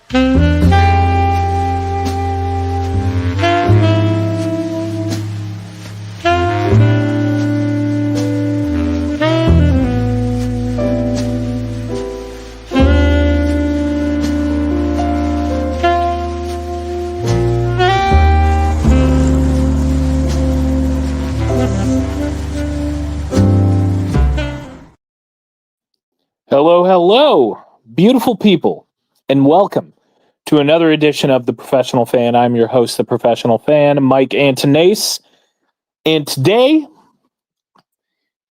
Hello, hello, beautiful people, and welcome to another edition of The Professional Fan. I'm your host, The Professional Fan, Mike Antonace, and today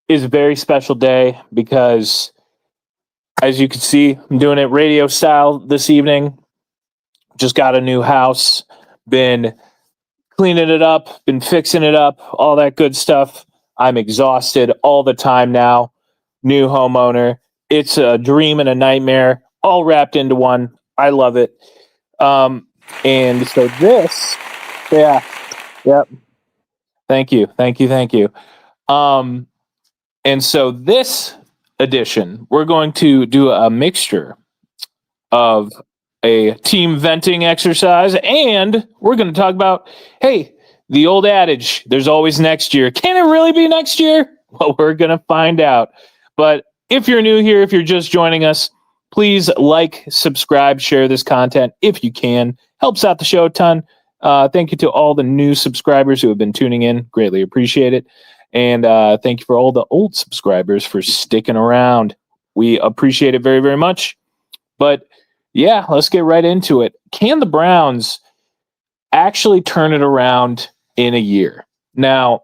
is a very special day because, as you can see, I'm doing it radio style this evening. Just got a new house, been cleaning it up, been fixing it up, all that good stuff. I'm exhausted all the time now. New homeowner. It's a dream and a nightmare, all wrapped into one. I love it. And so this, yep. Thank you. And so this edition, we're going to do a mixture of a team venting exercise, and we're going to talk about, hey, the old adage, there's always next year. Can it really be next year? Well, we're going to find out. But if you're new here, if you're just joining us, please like, subscribe, share this content if you can. Helps out the show a ton. Thank you to all the new subscribers who have been tuning in. Greatly appreciate it. And thank you for all the old subscribers for sticking around. We appreciate it very, very much. But yeah, let's get right into it. Can the Browns actually turn it around in a year? Now,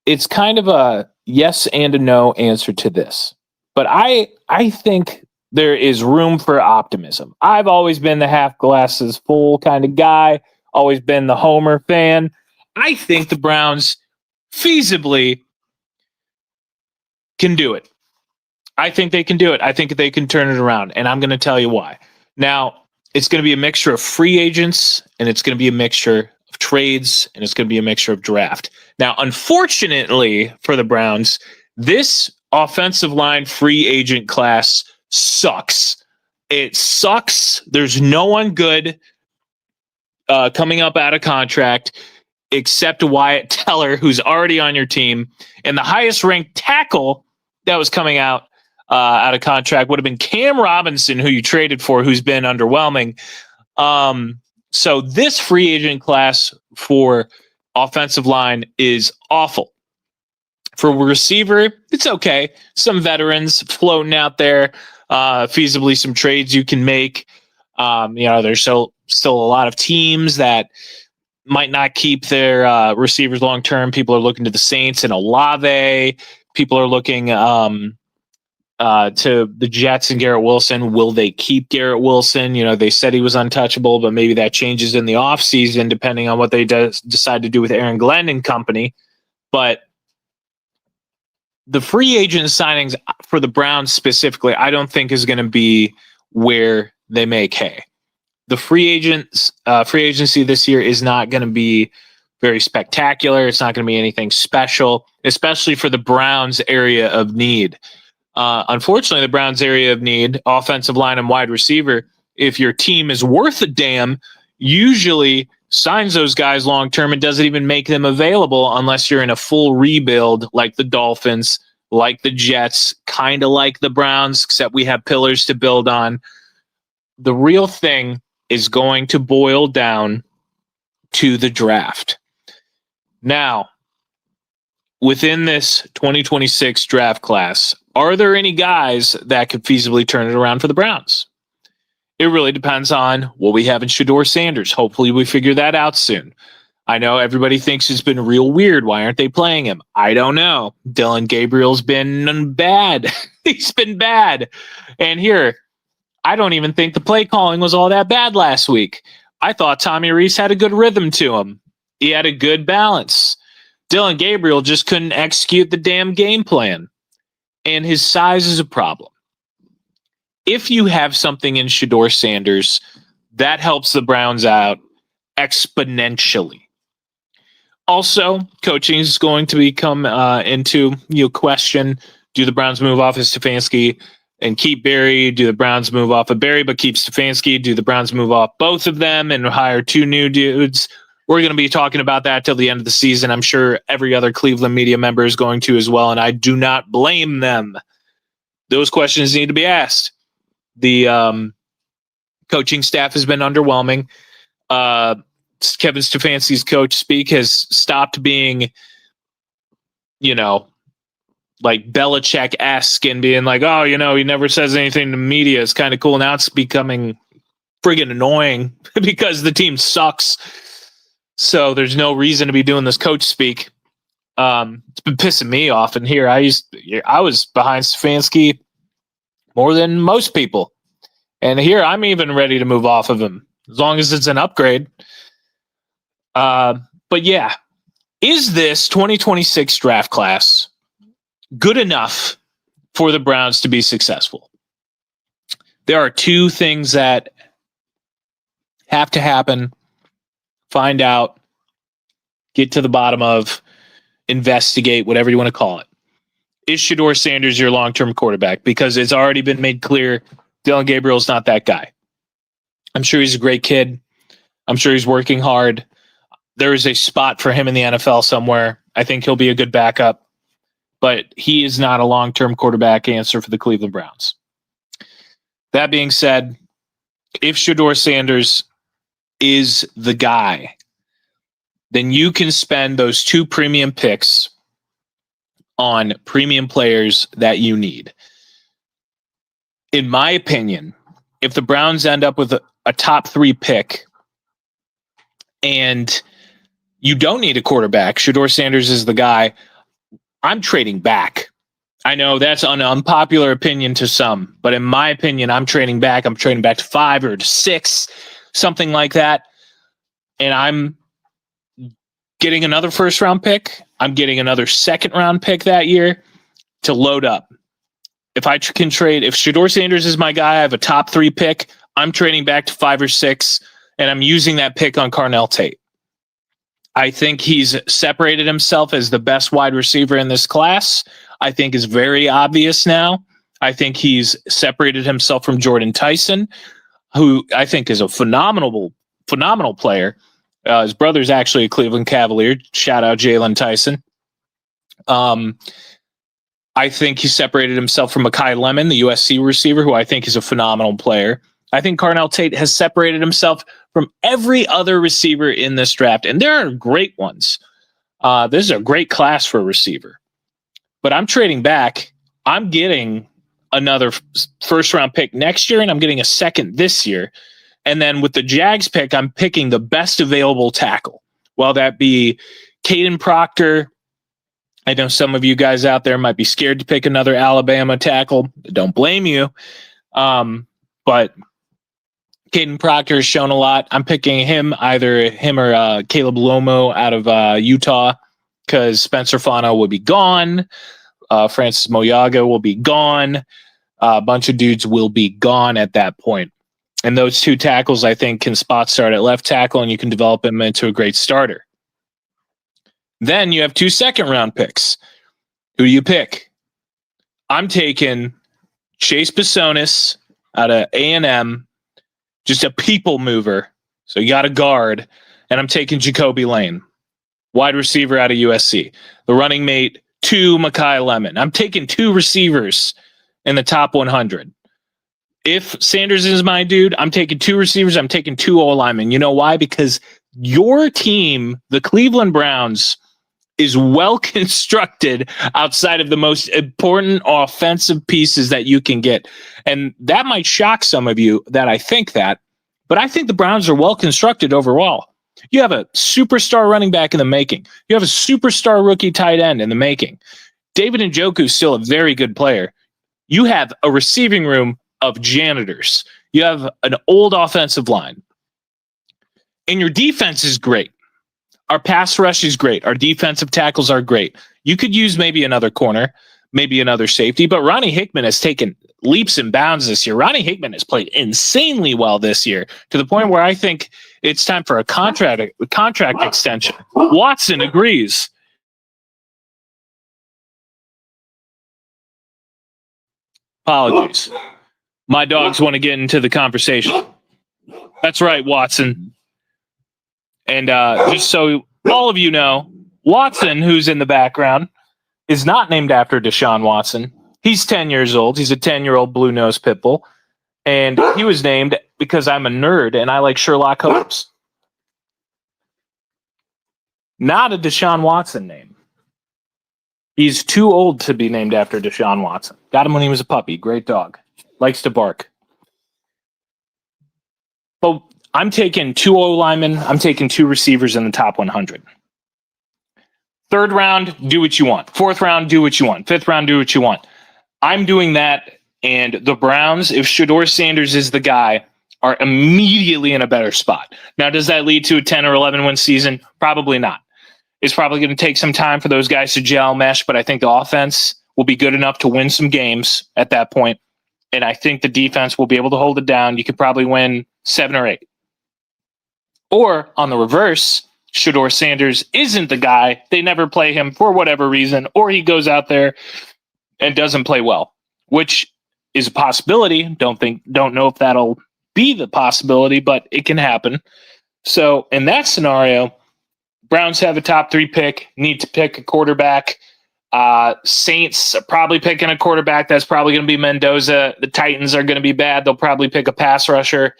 it's kind of a yes and a no answer to this. But I think there is room for optimism. I've always been the half glasses full kind of guy, always been the Homer fan. I think the Browns feasibly can do it. I think they can do it. I think they can turn it around, and I'm going to tell you why. Now, it's going to be a mixture of free agents, and it's going to be a mixture of trades, and it's going to be a mixture of draft. Now, unfortunately for the Browns, this offensive line free agent class sucks. It sucks. There's no one good coming up out of contract except Wyatt Teller, who's already on your team. And the highest ranked tackle that was coming out of contract would have been Cam Robinson, who you traded for, who's been underwhelming. So this free agent class for offensive line is awful. For receiver, it's okay. Some veterans floating out there, feasibly some trades you can make. There's still a lot of teams that might not keep their receivers long term. People are looking to the Saints and Olave. People are looking to the Jets and Garrett Wilson. Will they keep Garrett Wilson? They said he was untouchable, but maybe that changes in the offseason depending on what they decide to do with Aaron Glenn and company. But the free agent signings for the Browns specifically, I don't think is going to be where they make hay. The free agency this year is not going to be very spectacular. It's not going to be anything special, especially for the Browns' area of need. Unfortunately, the Browns' area of need, offensive line and wide receiver, if your team is worth a damn, usually signs those guys long-term and doesn't even make them available unless you're in a full rebuild like the Dolphins, like the Jets, kind of like the Browns, except we have pillars to build on. The real thing is going to boil down to the draft. Now, within this 2026 draft class, are there any guys that could feasibly turn it around for the Browns? It really depends on what we have in Shedeur Sanders. Hopefully we figure that out soon. I know everybody thinks it's been real weird. Why aren't they playing him? I don't know. Dylan Gabriel's been bad. He's been bad. And here, I don't even think the play calling was all that bad last week. I thought Tommy Reese had a good rhythm to him. He had a good balance. Dylan Gabriel just couldn't execute the damn game plan. And his size is a problem. If you have something in Shedeur Sanders, that helps the Browns out exponentially. Also, coaching is going to become into question. Do the Browns move off of Stefanski and keep Barry? Do the Browns move off of Barry but keep Stefanski? Do the Browns move off both of them and hire two new dudes? We're going to be talking about that till the end of the season. I'm sure every other Cleveland media member is going to as well, and I do not blame them. Those questions need to be asked. The coaching staff has been underwhelming. Kevin Stefanski's coach speak has stopped being, like Belichick-esque and being like, oh, he never says anything to media. It's kind of cool. Now it's becoming friggin' annoying because the team sucks. So there's no reason to be doing this coach speak. It's been pissing me off. And here I was behind Stefanski more than most people. And here I'm even ready to move off of him as long as it's an upgrade. But yeah, is this 2026 draft class good enough for the Browns to be successful? There are two things that have to happen. Find out, get to the bottom of, investigate, whatever you want to call it. Is Shedeur Sanders your long-term quarterback? Because it's already been made clear Dylan Gabriel's not that guy. I'm sure he's a great kid. I'm sure he's working hard. There is a spot for him in the NFL somewhere. I think he'll be a good backup. But he is not a long-term quarterback answer for the Cleveland Browns. That being said, if Shedeur Sanders is the guy, then you can spend those 2 premium picks on premium players that you need. In my opinion, if the Browns end up with a top 3 pick and you don't need a quarterback, Shedeur Sanders is the guy, I'm trading back. I know that's an unpopular opinion to some, but in my opinion, I'm trading back. I'm trading back to 5 or to 6, something like that. And I'm getting another first-round pick. I'm getting another second-round pick that year to load up. If I can trade, if Shedeur Sanders is my guy, I have a top 3 pick. I'm trading back to 5 or 6, and I'm using that pick on Carnell Tate. I think he's separated himself as the best wide receiver in this class. I think is very obvious now. I think he's separated himself from Jordan Tyson, who I think is a phenomenal player. His brother's actually a Cleveland Cavalier. Shout out Jalen Tyson. I think he separated himself from Mekhi Lemon, the USC receiver, who I think is a phenomenal player. I think Carnell Tate has separated himself from every other receiver in this draft, and there are great ones. This is a great class for a receiver. But I'm trading back. I'm getting another first-round pick next year, and I'm getting a second this year. And then with the Jags pick, I'm picking the best available tackle. Well, that be Caden Proctor. I know some of you guys out there might be scared to pick another Alabama tackle. Don't blame you. But Caden Proctor has shown a lot. I'm picking him, either him or Caleb Lomo out of Utah, because Spencer Fano will be gone. Francis Moyaga will be gone. A bunch of dudes will be gone at that point. And those 2 tackles, I think, can spot start at left tackle, and you can develop him into a great starter. Then you have 2 second-round picks. Who do you pick? I'm taking Chase Bisonis out of A&M, just a people mover. So you got a guard. And I'm taking Jacoby Lane, wide receiver out of USC. The running mate to Mekhi Lemon. I'm taking 2 receivers in the top 100. If Sanders is my dude, I'm taking 2 receivers. I'm taking 2 O-linemen. You know why? Because your team, the Cleveland Browns, is well constructed outside of the most important offensive pieces that you can get. And that might shock some of you that I think that, but I think the Browns are well constructed overall. You have a superstar running back in the making. You have a superstar rookie tight end in the making. David Njoku is still a very good player. You have a receiving room of janitors. You have an old offensive line. And your defense is great. Our pass rush is great. Our defensive tackles are great. You could use maybe another corner, maybe another safety, but Ronnie Hickman has taken leaps and bounds this year. Ronnie Hickman has played insanely well this year, to the point where I think it's time for a contract extension. Watson agrees. Apologies. My dogs want to get into the conversation. That's right, Watson. And just so all of you know, Watson, who's in the background, is not named after Deshaun Watson. He's 10 years old. He's a 10-year-old blue-nosed pit bull. And he was named because I'm a nerd and I like Sherlock Holmes. Not a Deshaun Watson name. He's too old to be named after Deshaun Watson. Got him when he was a puppy. Great dog. Likes to bark. But I'm taking 2 O linemen. I'm taking 2 receivers in the top 100. Third round, do what you want. Fourth round, do what you want. Fifth round, do what you want. I'm doing that, and the Browns, if Shedeur Sanders is the guy, are immediately in a better spot. Now, does that lead to a 10 or 11 win season? Probably not. It's probably going to take some time for those guys to gel, mesh, but I think the offense will be good enough to win some games at that point, and I think the defense will be able to hold it down. You could probably win 7 or 8. Or, on the reverse, Shedeur Sanders isn't the guy. They never play him for whatever reason, or he goes out there and doesn't play well, which is a possibility. Don't know if that'll be the possibility, but it can happen. So in that scenario, Browns have a top 3 pick, need to pick a quarterback. Saints are probably picking a quarterback. That's probably going to be Mendoza. The Titans are going to be bad. They'll probably pick a pass rusher.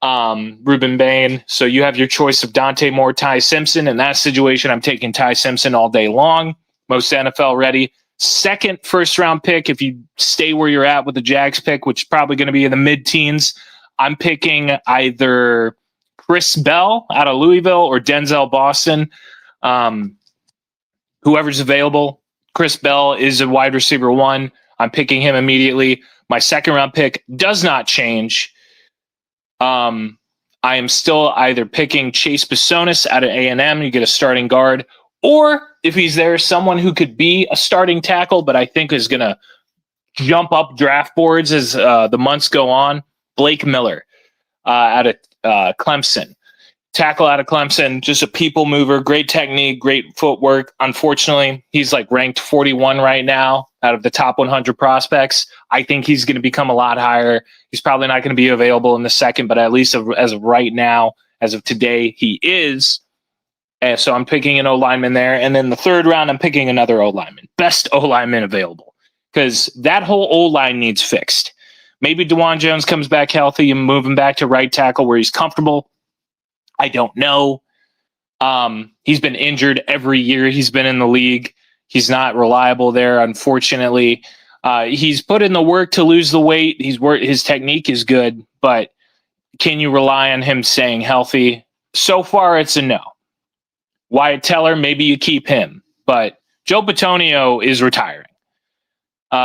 Ruben Bain. So you have your choice of Dante Moore, Ty Simpson. In that situation, I'm taking Ty Simpson all day long. Most NFL ready. Second first round pick, if you stay where you're at with the Jags pick, which is probably going to be in the mid-teens, I'm picking either Chris Bell out of Louisville or Denzel Boston. Whoever's available. Chris Bell is a wide receiver 1. I'm picking him immediately. My second round pick does not change. I am still either picking Chase Bisonis out of A&M, you get a starting guard, or if he's there, someone who could be a starting tackle, but I think is going to jump up draft boards as the months go on, Blake Miller out of Clemson. Tackle out of Clemson, just a people mover, great technique, great footwork. Unfortunately, he's like ranked 41 right now out of the top 100 prospects. I think he's going to become a lot higher. He's probably not going to be available in the second, but at least as of right now, as of today, he is. And so I'm picking an O-lineman there. And then the third round, I'm picking another O-lineman. Best O-lineman available. Because that whole O-line needs fixed. Maybe DeJuan Jones comes back healthy and move him back to right tackle where he's comfortable. I don't know. He's been injured every year he's been in the league. He's not reliable there, unfortunately. He's put in the work to lose the weight. His technique is good, but can you rely on him staying healthy? So far, it's a no. Wyatt Teller, maybe you keep him, but Joe Bitonio is retiring.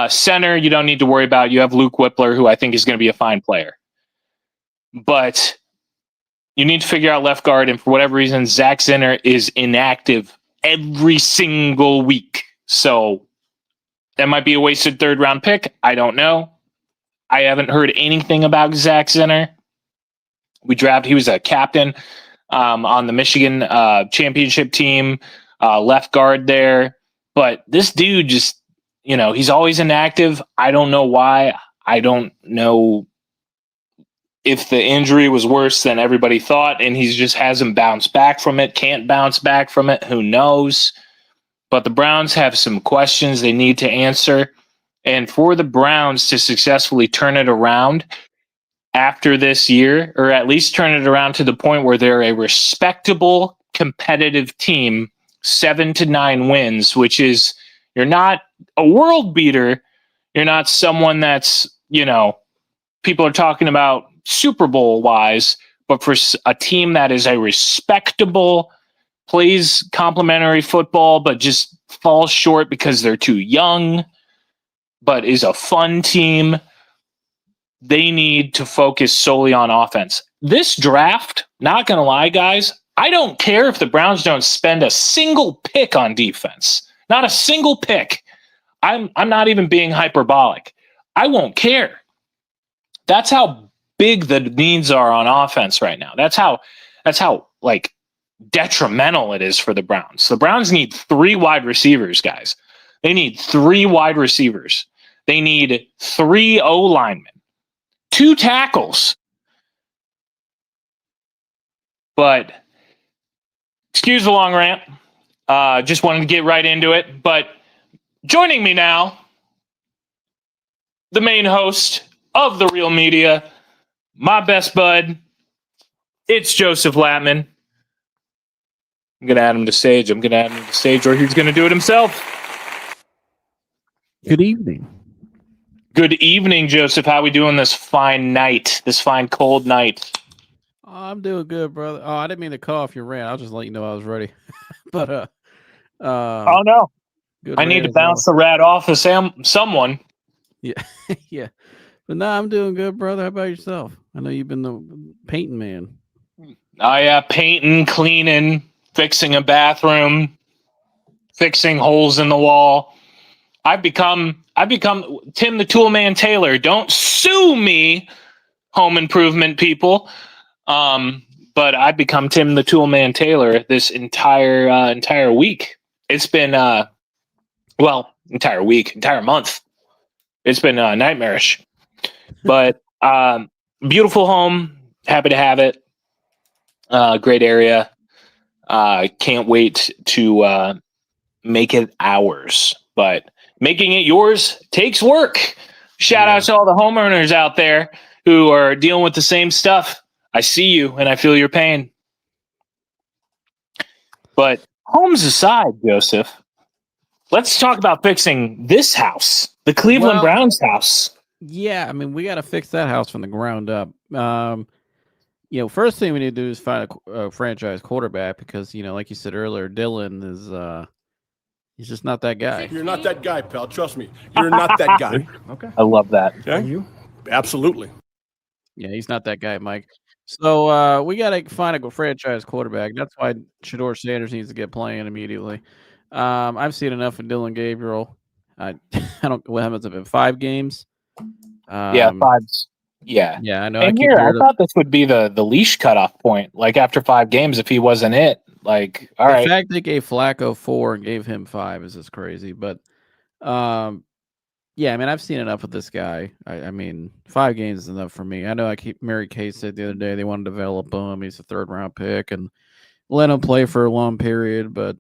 Center, you don't need to worry about. You have Luke Whippler, who I think is going to be a fine player. But you need to figure out left guard, and for whatever reason, Zach Zinner is inactive every single week. So that might be a wasted third-round pick. I don't know. I haven't heard anything about Zach Zinner. He was a captain on the Michigan championship team, left guard there. But this dude just, he's always inactive. I don't know why. I don't know if the injury was worse than everybody thought, and he just hasn't bounced back from it, can't bounce back from it, who knows? But the Browns have some questions they need to answer. And for the Browns to successfully turn it around after this year, or at least turn it around to the point where they're a respectable, competitive team, 7 to 9 wins, which is, you're not a world beater. You're not someone that's, people are talking about Super Bowl wise, but for a team that is a respectable, plays complementary football, but just falls short because they're too young, but is a fun team, they need to focus solely on offense. This draft, not going to lie, guys, I don't care if the Browns don't spend a single pick on defense. Not a single pick. I'm not even being hyperbolic. I won't care. That's how big the needs are on offense right now. That's how detrimental it is for the Browns. The Browns need 3 wide receivers, guys. They need 3 wide receivers. They need 3 O linemen, 2 tackles. But excuse the long rant. Just wanted to get right into it. But joining me now, the main host of the Real Media, my best bud, it's Joseph Latman. I'm going to add him to stage. Or he's going to do it himself. Good evening. Good evening, Joseph. How we doing this fine night, this fine cold night? I'm doing good, brother. Oh, I didn't mean to cut off your rant. I'll just let you know I was ready. But oh no, I need to bounce the rat off of someone. Yeah, yeah. But no, I'm doing good, brother. How about yourself? I know you've been the painting man. Oh yeah, painting, cleaning, fixing a bathroom, fixing holes in the wall. I've become Tim the Toolman Taylor. Don't sue me, home improvement people. But I've become Tim the Toolman Taylor this entire week. It's been entire week, entire month. It's been nightmarish. But beautiful home. Happy to have it. Great area. Can't wait to make it ours. But making it yours takes work. Shout out to all the homeowners out there who are dealing with the same stuff. I see you and I feel your pain. But homes aside, Joseph, let's talk about fixing this house, the Cleveland Browns house. Yeah, I mean, we got to fix that house from the ground up. First thing we need to do is find a franchise quarterback because, like you said earlier, Dylan is he's just not that guy. You're not that guy, pal. Trust me. You're not that guy. Okay. I love that. Okay. You? Absolutely. Yeah, he's not that guy, Mike. So we got to find a franchise quarterback. That's why Shedeur Sanders needs to get playing immediately. I've seen enough of Dylan Gabriel. I don't. What happens in 5 games? 5. Yeah. Yeah, I know. And I thought this would be the leash cutoff point. Like after 5 games, if he wasn't it, like all right. The fact they gave Flacco 4 and gave him 5 is just crazy. But yeah, I mean, I've seen enough of this guy. I mean, 5 games is enough for me. I know Mary Kay said the other day they want to develop him. He's a 3rd-round pick and let him play for a long period. But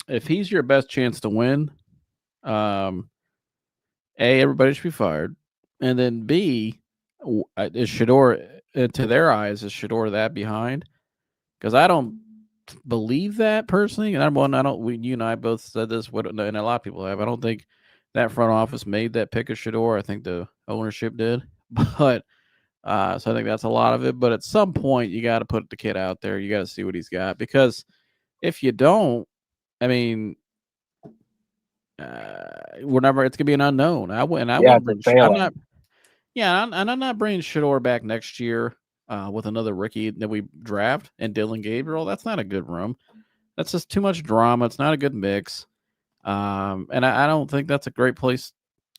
if he's your best chance to win, everybody should be fired. And then B, is Shedeur, to their eyes, is Shedeur that behind? Because I don't believe that personally. And you and I both said this, and a lot of people have. I don't think that front office made that pick of Shedeur. I think the ownership did. But so I think that's a lot of it. But at some point, you got to put the kid out there. You got to see what he's got. Because if you don't, I mean, it's gonna be an unknown. I'm not bringing Shedeur back next year with another rookie that we draft and Dylan Gabriel. That's not a good room. That's just too much drama. It's not a good mix. And I don't think that's a great place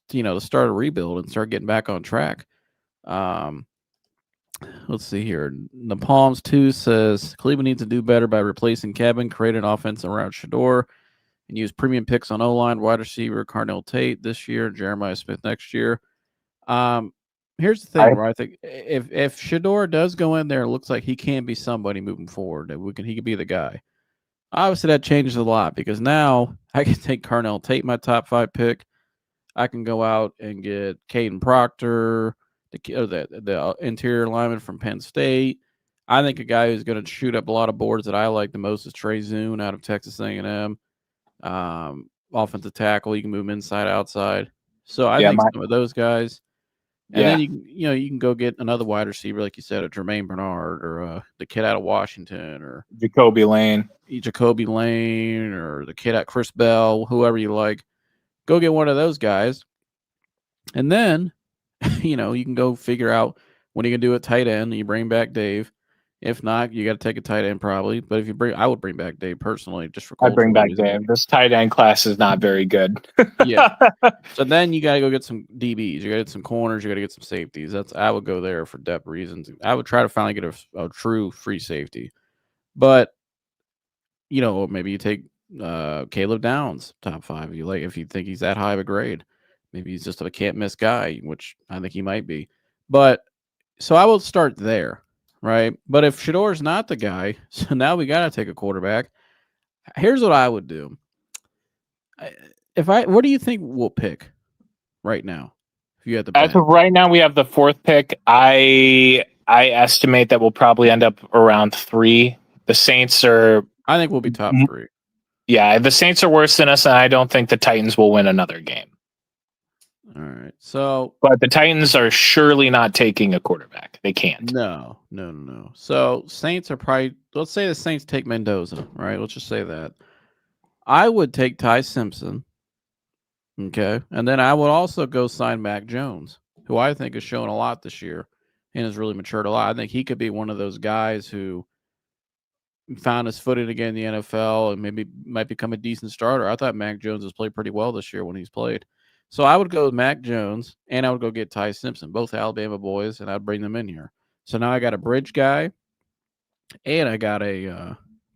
to start a rebuild and start getting back on track. Let's see here. The Palms 2 says Cleveland needs to do better by replacing Kevin, create an offense around Shedeur, and use premium picks on O-line, wide receiver, Carnell Tate this year, Jeremiah Smith next year. Here's the thing, where I think if Shedeur does go in there, it looks like he can be somebody moving forward. He could be the guy. Obviously, that changes a lot because now I can take Carnell Tate, my top 5 pick. I can go out and get Caden Proctor, the interior lineman from Penn State. I think a guy who's going to shoot up a lot of boards that I like the most is Trey Zune out of Texas A&M. Offensive tackle, you can move him inside, outside. So I think some of those guys. And then you can go get another wide receiver, like you said, a Jermaine Bernard or the kid out of Washington or Jacoby Lane, or the kid at Chris Bell, whoever you like. Go get one of those guys, and then you can go figure out when you can do a tight end. And you bring back Dave. If not, you got to take a tight end probably. But I would bring back Dave personally, just for. I'd bring back Dave. This tight end class is not very good. Yeah. So then you got to go get some DBs. You got to get some corners. You got to get some safeties. I would go there for depth reasons. I would try to finally get a true free safety. But maybe you take Caleb Downs top 5. If you think he's that high of a grade, maybe he's just a can't miss guy, which I think he might be. But so I will start there, right? But if Shador's not the guy, so now we got to take a quarterback. Here's what I would do. What do you think we'll pick right now? If you had to As bet, of right now, we have the 4th pick. I estimate that we'll probably end up around 3. The Saints are, I think we'll be top 3. yeah, the Saints are worse than us, and I don't think the Titans will win another game. All right, so But the Titans are surely not taking a quarterback. They can't. no. So Saints are probably. Let's say the Saints take Mendoza. Right. Let's just say that. I would take Ty Simpson. Okay, and then I would also go sign Mac Jones, who I think has shown a lot this year and has really matured a lot. I think he could be one of those guys who found his footing again in the NFL and maybe might become a decent starter. I thought Mac Jones has played pretty well this year when he's played. So I would go with Mac Jones and I would go get Ty Simpson, both Alabama boys, and I'd bring them in here. So now I got a bridge guy and I got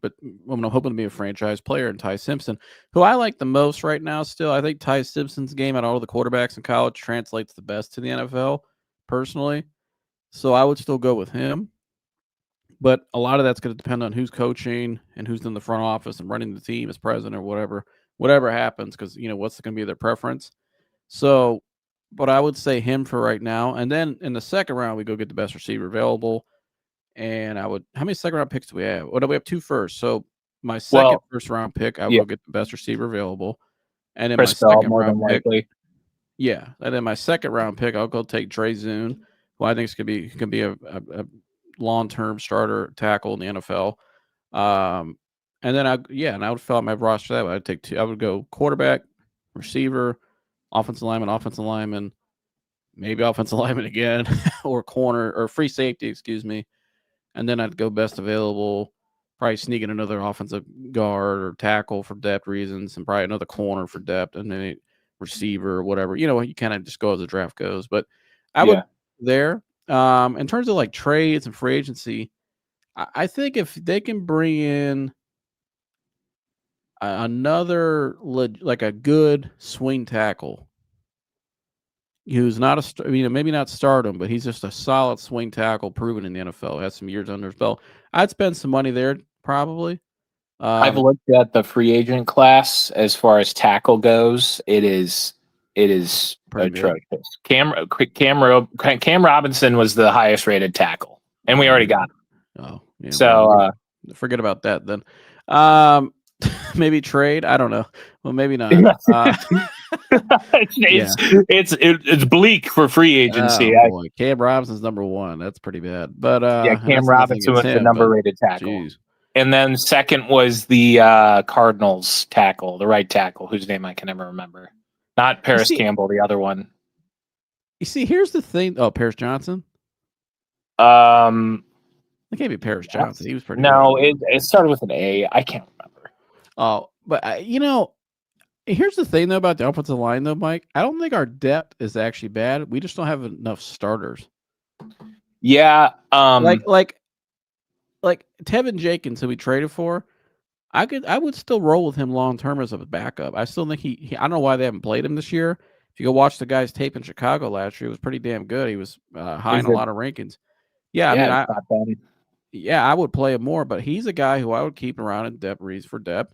but I'm hoping to be a franchise player in Ty Simpson, who I like the most right now still. I think Ty Simpson's game out of all the quarterbacks in college translates the best to the NFL, personally. So I would still go with him. But a lot of that's going to depend on who's coaching and who's in the front office and running the team as president or whatever happens, because what's going to be their preference. So, but I would say him for right now, and then in the second round we go get the best receiver available. And how many second round picks do we have? Well, we have 2 first. So my second first round pick, I will go get the best receiver available, and then my second round pick, yeah, and then my second round pick, I'll go take Trey Zune, who I think is going to be a long-term starter tackle in the NFL. And then and I would fill out my roster that way. I'd take 2. I would go quarterback, receiver, offensive lineman, maybe offensive lineman again, or corner or free safety, excuse me. And then I'd go best available, probably sneak in another offensive guard or tackle for depth reasons, and probably another corner for depth, and then a receiver or whatever. You kind of just go as the draft goes. But I would there. In terms of like trades and free agency, I think if they can bring in another like a good swing tackle, who's not maybe not stardom, but he's just a solid swing tackle, proven in the NFL, has some years under his belt. I'd spend some money there probably. I've looked at the free agent class as far as tackle goes. It is atrocious. Cam Robinson was the highest rated tackle, and we already got him. Oh, yeah. So forget about that then. Maybe trade. I don't know. Well, maybe not. It's bleak for free agency. Boy. Cam Robinson's number 1. That's pretty bad. But Cam Robinson was the number rated tackle. Geez. And then second was the Cardinals tackle, the right tackle, whose name I can never remember. Not Paris Campbell, the other one. You see, here's the thing. Oh, Paris Johnson? It can't be Paris Johnson. He was pretty good. It started with an A. I can't remember. Oh, but here's the thing though about the offensive line though, Mike. I don't think our depth is actually bad. We just don't have enough starters. Yeah. Like Tevin Jenkins, who we traded for, I would still roll with him long term as a backup. I still think he I don't know why they haven't played him this year. If you go watch the guy's tape in Chicago last year, it was pretty damn good. He was high in a lot of rankings. Yeah, I would play him more, but he's a guy who I would keep around in depth for depth.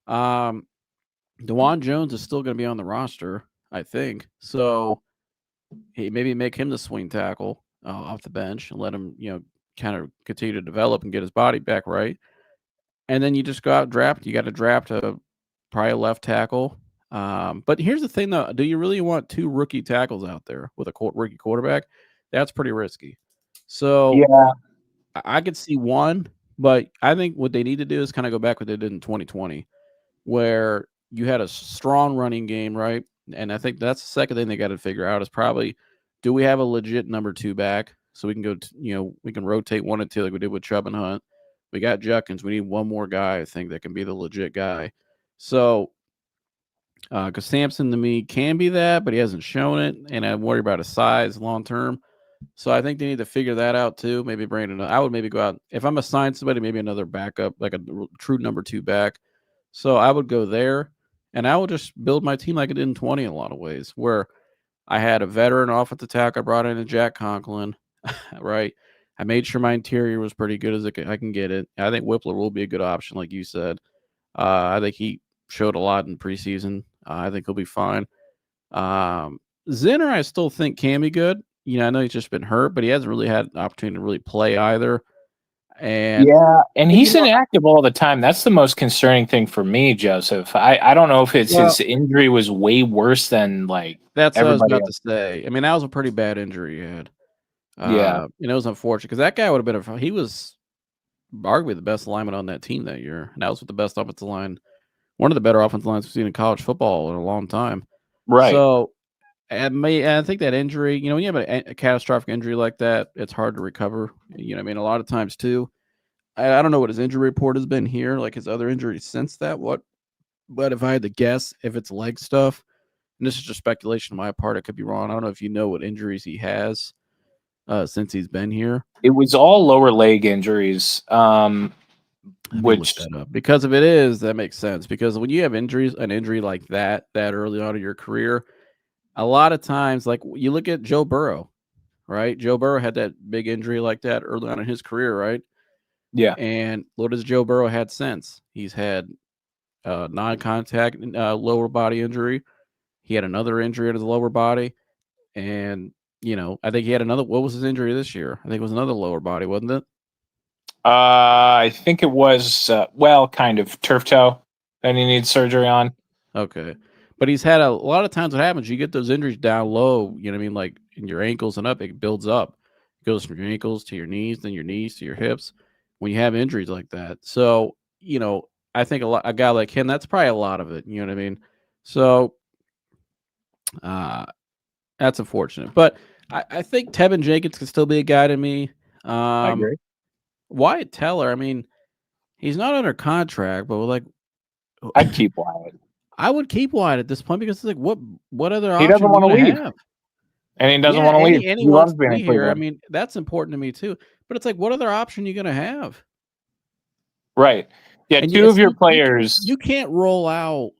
DeJuan Jones is still going to be on the roster, I think. So maybe make him the swing tackle off the bench and let him, kind of continue to develop and get his body back right. And then you just go out and draft. You got to draft probably a left tackle. But here's the thing, though. Do you really want 2 rookie tackles out there with a rookie quarterback? That's pretty risky. So yeah, I could see 1, but I think what they need to do is kind of go back what they did in 2020, where you had a strong running game, right? And I think that's the second thing they got to figure out is probably, do we have a legit number 2 back? So we can go, we can rotate 1 and 2 like we did with Chubb and Hunt. We got Judkins. We need 1 more guy, I think, that can be the legit guy. So, because Sampson to me can be that, but he hasn't shown it, and I worry about his size long term. So I think they need to figure that out too. Maybe bring I would maybe go out if I'm assigned somebody, maybe another backup, like a true number 2 back. So I would go there, and I would just build my team like I did in 20 in a lot of ways, where I had a veteran offensive tackle I brought in Jack Conklin, right? I made sure my interior was pretty good as I can get it. I think Whippler will be a good option, like you said. I think he showed a lot in preseason. I think he'll be fine. Zinner, I still think can be good. I know he's just been hurt, but he hasn't really had an opportunity to really play either. And yeah, and he's inactive all the time. That's the most concerning thing for me, Joseph. I don't know if it's his injury was way worse than like that's what I was everybody about else. to say. I mean, that was a pretty bad injury he had. Yeah. It was unfortunate because that guy would have been he was arguably the best lineman on that team that year. And that was with the best offensive line, one of the better offensive lines we've seen in college football in a long time. Right. So I think that injury, when you have a catastrophic injury like that, it's hard to recover. I mean, a lot of times too. I don't know what his injury report has been here, like his other injuries since that. But if I had to guess, if it's leg stuff, and this is just speculation on my part, I could be wrong. I don't know if you know what injuries he has since he's been here. It was all lower leg injuries. Let me look Which that up, because if it is, that makes sense. Because when you have an injury like that early on in your career, a lot of times, like you look at Joe Burrow, right? Joe Burrow had that big injury like that early on in his career, right? yeah. And what has Joe Burrow had since? He's had non-contact lower body injury. He had another injury to his lower body, and I think he had another. What was his injury this year? I think it was another lower body, wasn't it? I think it was kind of turf toe that he needs surgery on. Okay. But he's had a lot of times what happens, you get those injuries down low, you know what I mean? Like in your ankles and up, it builds up. It goes from your ankles to your knees, then your knees to your hips when you have injuries like that. So, I think a guy like him, that's probably a lot of it. You know what I mean? So that's unfortunate. But I think Tevin Jenkins can still be a guy to me. I agree. Wyatt Teller, I mean, he's not under contract, but like I'd keep Wyatt. I would keep Wyatt at this point because it's like, what other He option doesn't are we want to going to leave. have? And he doesn't want to leave. And he He wants loves to being be in here. I Cleveland. mean, that's important to me too. But it's like, what other option are you going to have? Right. Yeah, And two of your players. You can't roll out.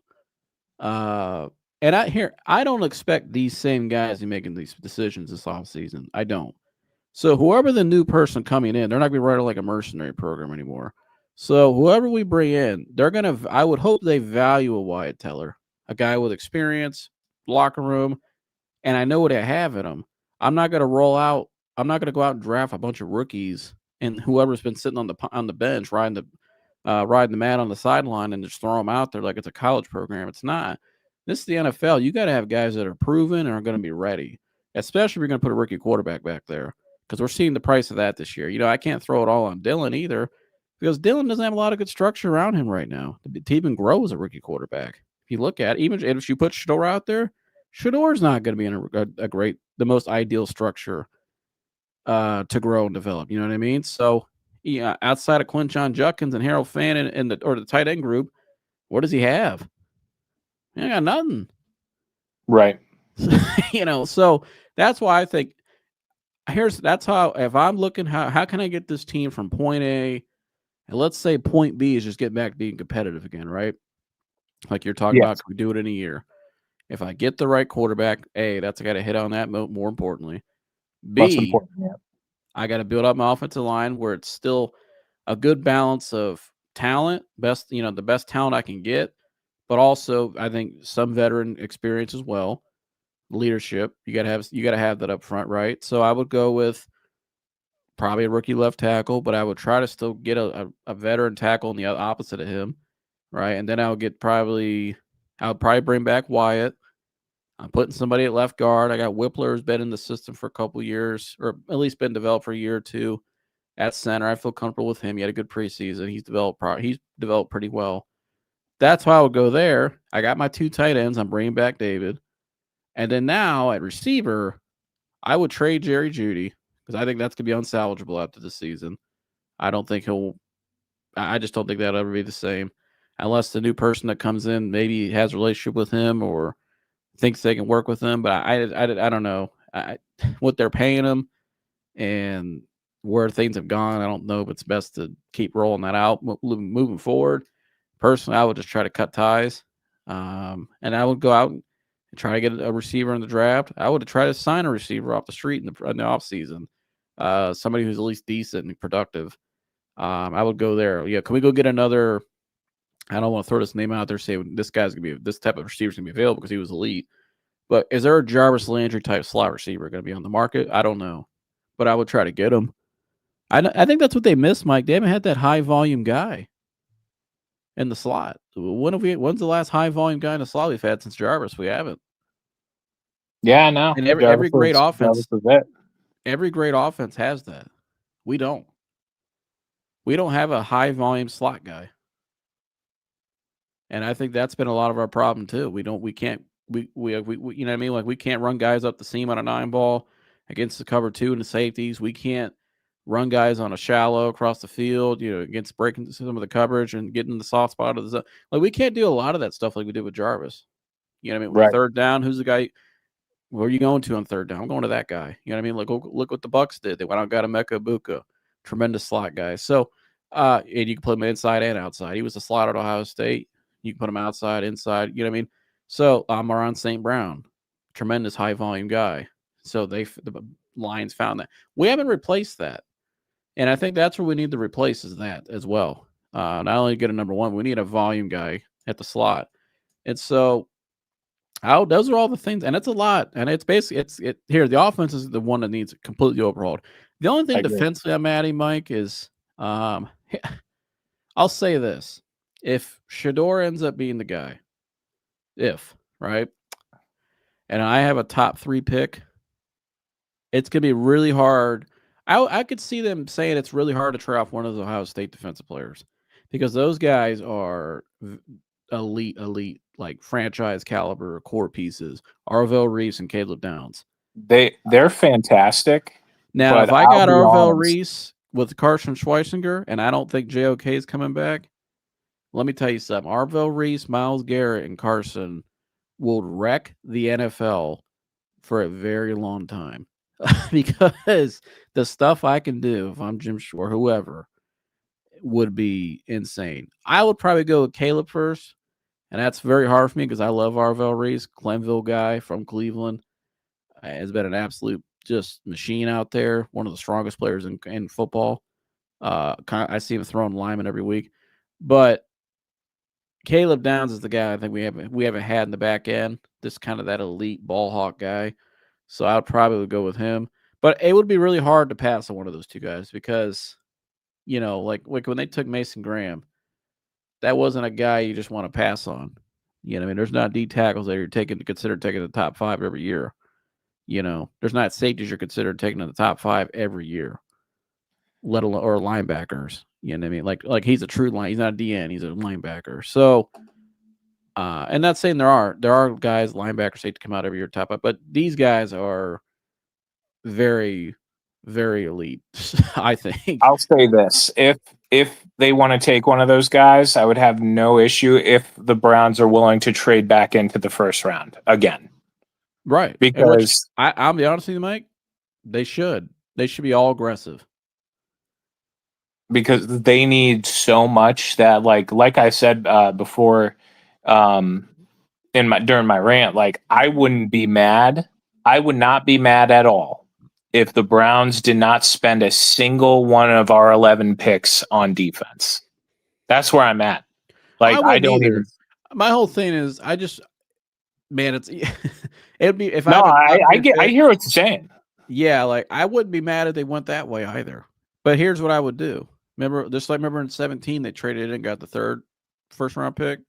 And I don't expect these same guys to be making these decisions this offseason. I don't. So whoever the new person coming in, they're not going to be running like a mercenary program anymore. So whoever we bring in, I would hope they value a Wyatt Teller, a guy with experience, locker room, and I know what I have in them. I'm not going to roll out. I'm not going to go out and draft a bunch of rookies and whoever's been sitting on the bench riding the mat on the sideline and just throw them out there like it's a college program. It's not. This is the NFL. You got to have guys that are proven and are going to be ready, especially if you're going to put a rookie quarterback back there, because we're seeing the price of that this year. I can't throw it all on Dylan either, because Dylan doesn't have a lot of good structure around him right now to even grow as a rookie quarterback. If you look at it, even if you put Shador out there, Shador's not going to be in the most ideal structure to grow and develop. You know what I mean? So, outside of Quinshon Judkins and Harold Fannin and the tight end group, what does he have? He ain't got nothing. Right. So that's why I think that's how, if I'm looking, how can I get this team from point A, and let's say point B is just get back to being competitive again, right? Like you're talking about, can we do it in a year? If I get the right quarterback, A, that's I got to hit on that more importantly. B, most important, yeah. I got to build up my offensive line where it's still a good balance of talent, the best talent I can get, but also I think some veteran experience as well. Leadership, you got to have that up front, right? So I would go with probably a rookie left tackle, but I would try to still get a veteran tackle on the opposite of him, right? And then I would probably bring back Wyatt. I'm putting somebody at left guard. I got Whippler, who's been in the system for a couple years, or at least been developed for a year or two. At center, I feel comfortable with him. He had a good preseason. He's developed pretty well. That's how I would go there. I got my 2 tight ends. I'm bringing back David. And then now at receiver, I would trade Jerry Jeudy because I think that's going to be unsalvageable after the season. I just don't think that'll ever be the same unless the new person that comes in maybe has a relationship with him or thinks they can work with him. But I don't know what they're paying him and where things have gone. I don't know if it's best to keep rolling that out moving forward. Personally, I would just try to cut ties. And I would go out and try to get a receiver in the draft. I would try to sign a receiver off the street in the offseason. Somebody who's at least decent and productive. I would go there. Yeah, can we go get another? I don't want to throw this name out there, say this guy's gonna be this type of receiver is gonna be available because he was elite. But is there a Jarvis Landry type slot receiver going to be on the market? I don't know, but I would try to get him. I think that's what they miss, Mike. They haven't had that high volume guy in the slot. When's the last high volume guy in the slot we've had since Jarvis? We haven't. Yeah, no. And every great offense, Jarvis is it. every great offense has that. We don't. We don't have a high volume slot guy. And I think that's been a lot of our problem too. We can't you know what I mean? Like we can't run guys up the seam on a 9 ball against the cover 2 and the safeties. We can't run guys on a shallow across the field, against breaking some of the coverage and getting the soft spot of the zone. Like we can't do a lot of that stuff like we did with Jarvis. You know what I mean? Right. Third down, who's the guy? Where are you going to on third down? I'm going to that guy. You know what I mean? Look what the Bucks did. They went out and got a Emeka Egbuka, tremendous slot guy. So, and you can put him inside and outside. He was a slot at Ohio State. You can put him outside, inside. You know what I mean? So, Amon St. Brown, tremendous high volume guy. So the Lions found that. We haven't replaced that, and I think that's what we need to replace is that as well. Not only get a number one, we need a volume guy at the slot, and so. Those are all the things, and it's a lot, and it's basically here. The offense is the one that needs completely overhauled. The only thing defensively I'm adding, Mike, is I'll say this: if Shador ends up being the guy, right, and I have a top 3 pick, it's gonna be really hard. I could see them saying it's really hard to try off one of the Ohio State defensive players because those guys are elite, like franchise caliber core pieces. Arvell Reese and Caleb Downs. They're fantastic. Now, if I got Arvell Reese with Carson Schweisinger, and I don't think JOK is coming back, let me tell you something. Arvell Reese, Myles Garrett, and Carson will wreck the NFL for a very long time because the stuff I can do if I'm Jim Shore, whoever, would be insane. I would probably go with Caleb first. And that's very hard for me because I love Arvell Reese, Glenville guy from Cleveland. Has been an absolute just machine out there. One of the strongest players in football. I see him throwing linemen every week. But Caleb Downs is the guy I think we haven't had in the back end. This kind of that elite ball hawk guy. So I would probably go with him. But it would be really hard to pass on one of those two guys because, like when they took Mason Graham, that wasn't a guy you just want to pass on. You know what I mean? There's not D tackles that you're considered taking the top 5 every year. There's not safeties you're considered taking in the top 5 every year, let alone or linebackers. You know what I mean? Like he's a true line. He's not a DN. He's a linebacker. So, and not saying there are guys linebackers safety come out every year top 5, but these guys are very, very elite. I think. I'll say this: if they want to take one of those guys, I would have no issue if the Browns are willing to trade back into the first round again. Right. Because I'll be honest with you, Mike, they should be all aggressive. Because they need so much that like I said before during my rant, like I wouldn't be mad. I would not be mad at all if the Browns did not spend a single one of our 11 picks on defense. That's where I'm at. Like I don't even. My whole thing is it's it'd be if I hear what you're saying. Yeah, like I wouldn't be mad if they went that way either. But here's what I would do. Remember in 2017 they traded and got the 3rd first round pick.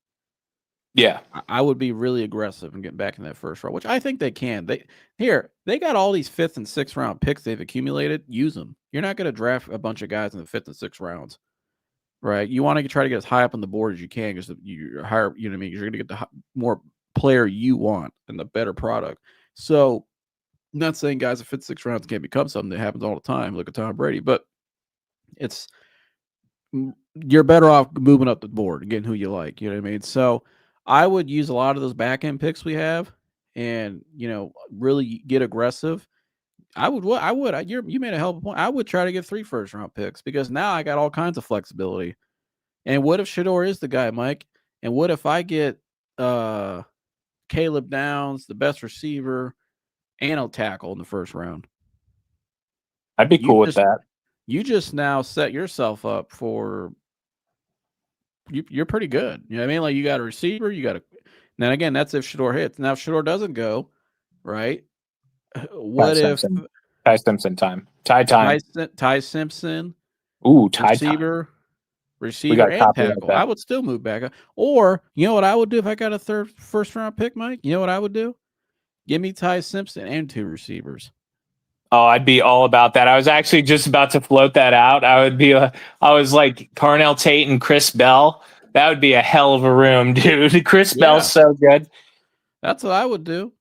Yeah, I would be really aggressive and get back in that first round, which I think they can. They got all these 5th and 6th round picks they've accumulated. Use them. You're not going to draft a bunch of guys in the 5th and 6th rounds, right? You want to try to get as high up on the board as you can because you're higher. You know what I mean? You're going to get the more player you want and the better product. So, I'm not saying guys at 5th, 6th rounds can't become something that happens all the time. Look at Tom Brady, but you're better off moving up the board and getting who you like. You know what I mean? So I would use a lot of those back end picks we have, and really get aggressive. You made a hell of a point. I would try to get 3 first round picks because now I got all kinds of flexibility. And what if Shador is the guy, Mike? And what if I get Caleb Downs, the best receiver, and a tackle in the first round. I'd be You cool with just that. you just now set yourself up for you're pretty good. You know what I mean? Like you got a receiver, you got a now again, that's if Shador hits. Now if Shador doesn't go, right? What if Ty Simpson time. Ty Ty Simpson, Ooh, Ty time. receiver, We got to and copyright tackle? that. I would still move back. Or you know what I would do if I got a first round pick, Mike? You know what I would do? Give me Ty Simpson and 2 receivers. Oh, I'd be all about that. I was actually just about to float that out. I was like Carnell Tate and Chris Bell. That would be a hell of a room, dude. Chris Bell's so good. That's what I would do.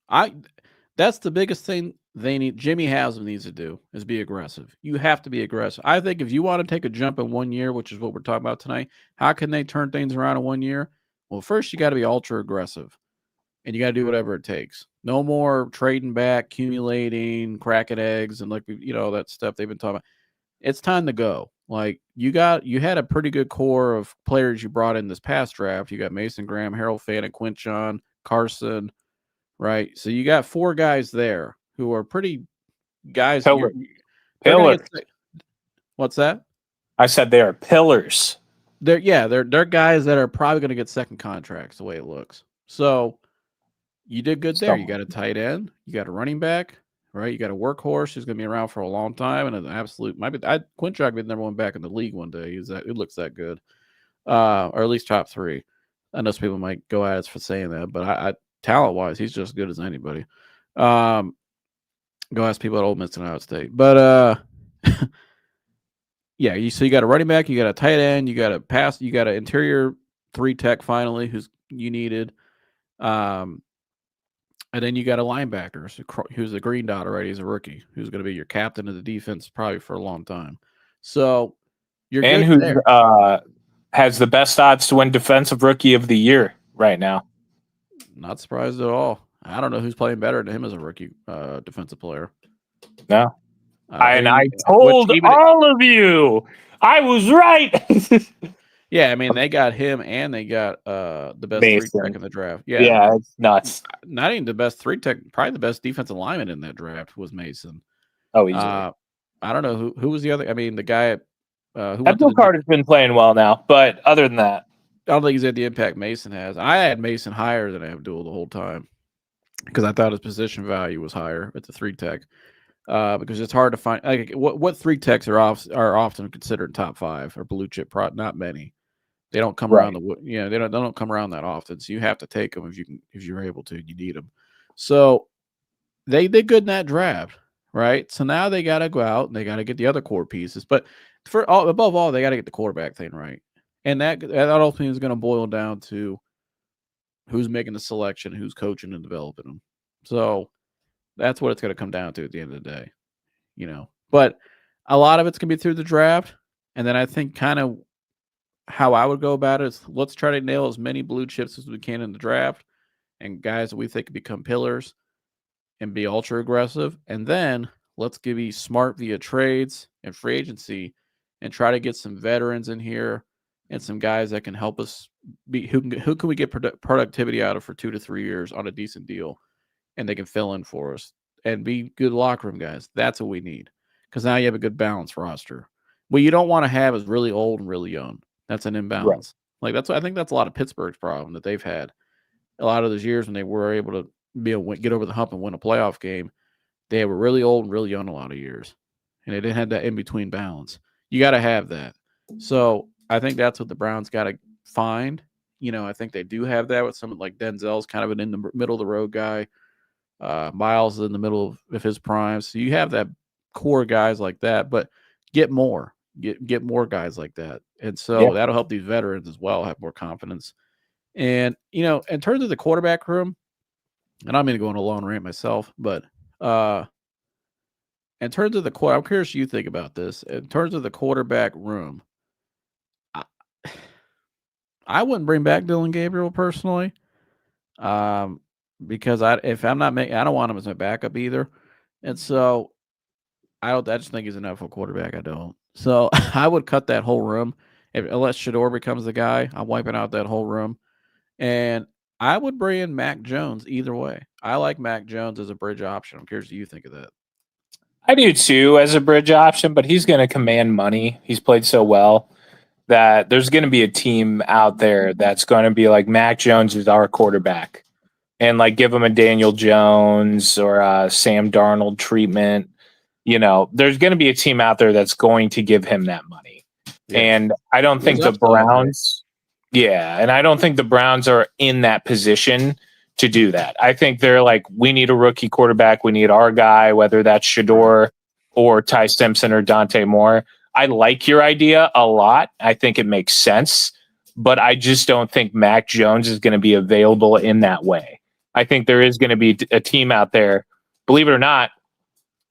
That's the biggest thing they need. Jimmy Haslam needs to do is be aggressive. You have to be aggressive. I think if you want to take a jump in 1 year, which is what we're talking about tonight, how can they turn things around in 1 year? Well, first you got to be ultra aggressive, and you got to do whatever it takes. No more trading back, accumulating, cracking eggs, and that stuff they've been talking about. It's time to go. Like you had a pretty good core of players you brought in this past draft. You got Mason Graham, Harold Fant, Quinchon, Carson, right? So you got 4 guys there who are pretty guys. Pillar. What's that? I said they are pillars. They're guys that are probably going to get second contracts the way it looks. So you did good there. You got a tight end, you got a running back, right? You got a workhorse who's going to be around for a long time, and an absolute. Quinchon be the number 1 back in the league one day. It looks that good, or at least top 3. I know some people might go at us for saying that, but I talent wise, he's just as good as anybody. Go ask people at Ole Miss and Iowa State, but yeah. You got a running back, you got a tight end, you got a pass, you got an interior 3 tech finally who's you needed. And then you got a linebacker who's a green dot already as a rookie, who's going to be your captain of the defense probably for a long time. So you're and good who there. Has the best odds to win Defensive Rookie of the Year right now. Not surprised at all. I don't know who's playing better than him as a rookie defensive player. No, I told all of you I was right. Yeah, I mean they got him and they got the best Mason. 3 tech in the draft. Yeah, it's nuts. Not even the best 3 tech, probably the best defensive lineman in that draft was Mason. Oh, easily. I don't know who was the other. I mean, the guy who Abdul Carter's been playing well now, but other than that, I don't think he's had the impact Mason has. I had Mason higher than Abdul the whole time because I thought his position value was higher at the 3 tech. Because it's hard to find what 3 techs are often considered top 5 or blue chip not many. They don't come around they don't come around that often. So you have to take them if you're able to. You need them. So they did good in that draft, right? So now they got to go out and they got to get the other core pieces. But above all, they got to get the quarterback thing right, and that ultimately is going to boil down to who's making the selection, who's coaching and developing them. So that's what it's going to come down to at the end of the day, But a lot of it's going to be through the draft, and then I think kind of how I would go about it is let's try to nail as many blue chips as we can in the draft and guys that we think could become pillars and be ultra aggressive. And then let's be smart via trades and free agency and try to get some veterans in here and some guys that can help us who can we get productivity out of for 2 to 3 years on a decent deal, and they can fill in for us and be good locker room guys. That's what we need, because now you have a good balanced roster. What you don't want to have is really old and really young. That's an imbalance. Right. I think that's a lot of Pittsburgh's problem that they've had. A lot of those years when they were able to get over the hump and win a playoff game, they were really old and really young a lot of years, and they didn't have that in between balance. You got to have that. So I think that's what the Browns got to find. I think they do have that with someone like Denzel's kind of an in the middle of the road guy. Miles is in the middle of his prime. So you have that core guys like that, but get more. Get more guys like that. And so that'll help these veterans as well have more confidence. And, in terms of the quarterback room, and I'm going to go on a long rant myself, but in terms of I'm curious what you think about this. In terms of the quarterback room, I wouldn't bring back Dylan Gabriel personally, because I don't want him as my backup either. And so I just think he's enough of a quarterback. I don't. So I would cut that whole room unless Shador becomes the guy. I'm wiping out that whole room. And I would bring in Mac Jones either way. I like Mac Jones as a bridge option. I'm curious what you think of that. I do too as a bridge option, but he's going to command money. He's played so well that there's going to be a team out there that's going to be like Mac Jones is our quarterback, and like give him a Daniel Jones or a Sam Darnold treatment. There's going to be a team out there that's going to give him that money. Yeah. And I don't think the Browns, and I don't think the Browns are in that position to do that. I think they're like, we need a rookie quarterback. We need our guy, whether that's Shador or Ty Simpson or Dante Moore. I like your idea a lot. I think it makes sense, but I just don't think Mac Jones is going to be available in that way. I think there is going to be a team out there, believe it or not.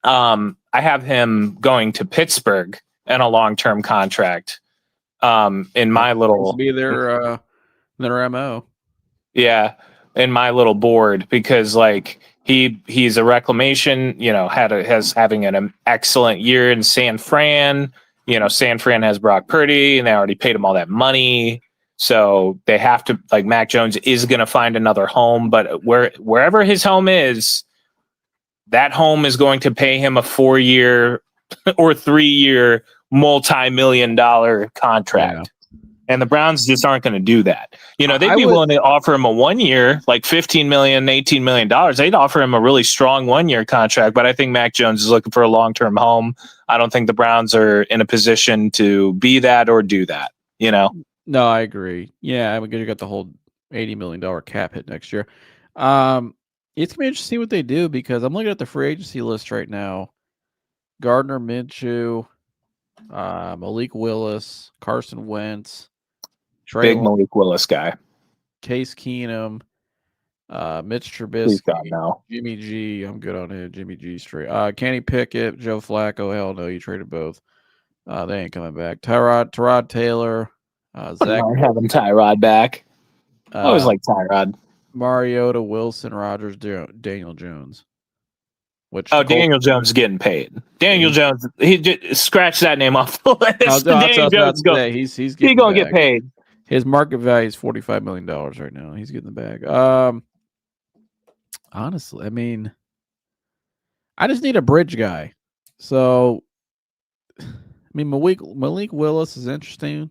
I have him going to Pittsburgh in a long-term contract. In my little be their MO. Yeah, in my little board, because like he's a reclamation, has having an excellent year in San Fran. San Fran has Brock Purdy and they already paid him all that money. So they have to, like, Mac Jones is going to find another home, but wherever his home is, that home is going to pay him a 4-year or 3-year multi-million-dollar contract. Yeah. And the Browns just aren't going to do that. They'd be willing to offer him a 1 year, like $15 million, $18 million. They'd offer him a really strong 1 year contract, but I think Mac Jones is looking for a long-term home. I don't think the Browns are in a position to be that or do that, No, I agree. Yeah, I mean, you got the whole $80 million cap hit next year. It's going to be interesting to see what they do, because I'm looking at the free agency list right now. Gardner Minshew, Malik Willis, Carson Wentz, Big Malik Willis guy, Case Keenum, Mitch Trubisky, no. Jimmy G. I'm good on it. Jimmy G straight. Kenny Pickett, Joe Flacco. Hell no, you traded both. They ain't coming back. Tyrod Taylor, Zach. Having Tyrod back. I always like Tyrod. Mariota, Wilson, Rodgers, Daniel Jones. Daniel Jones is getting paid. Daniel Jones, he just scratch that name off the list. Daniel Jones he's gonna get paid. His market value is $45 million right now. He's getting the bag. Honestly, I mean, I just need a bridge guy. So, I mean, Malik Willis is interesting.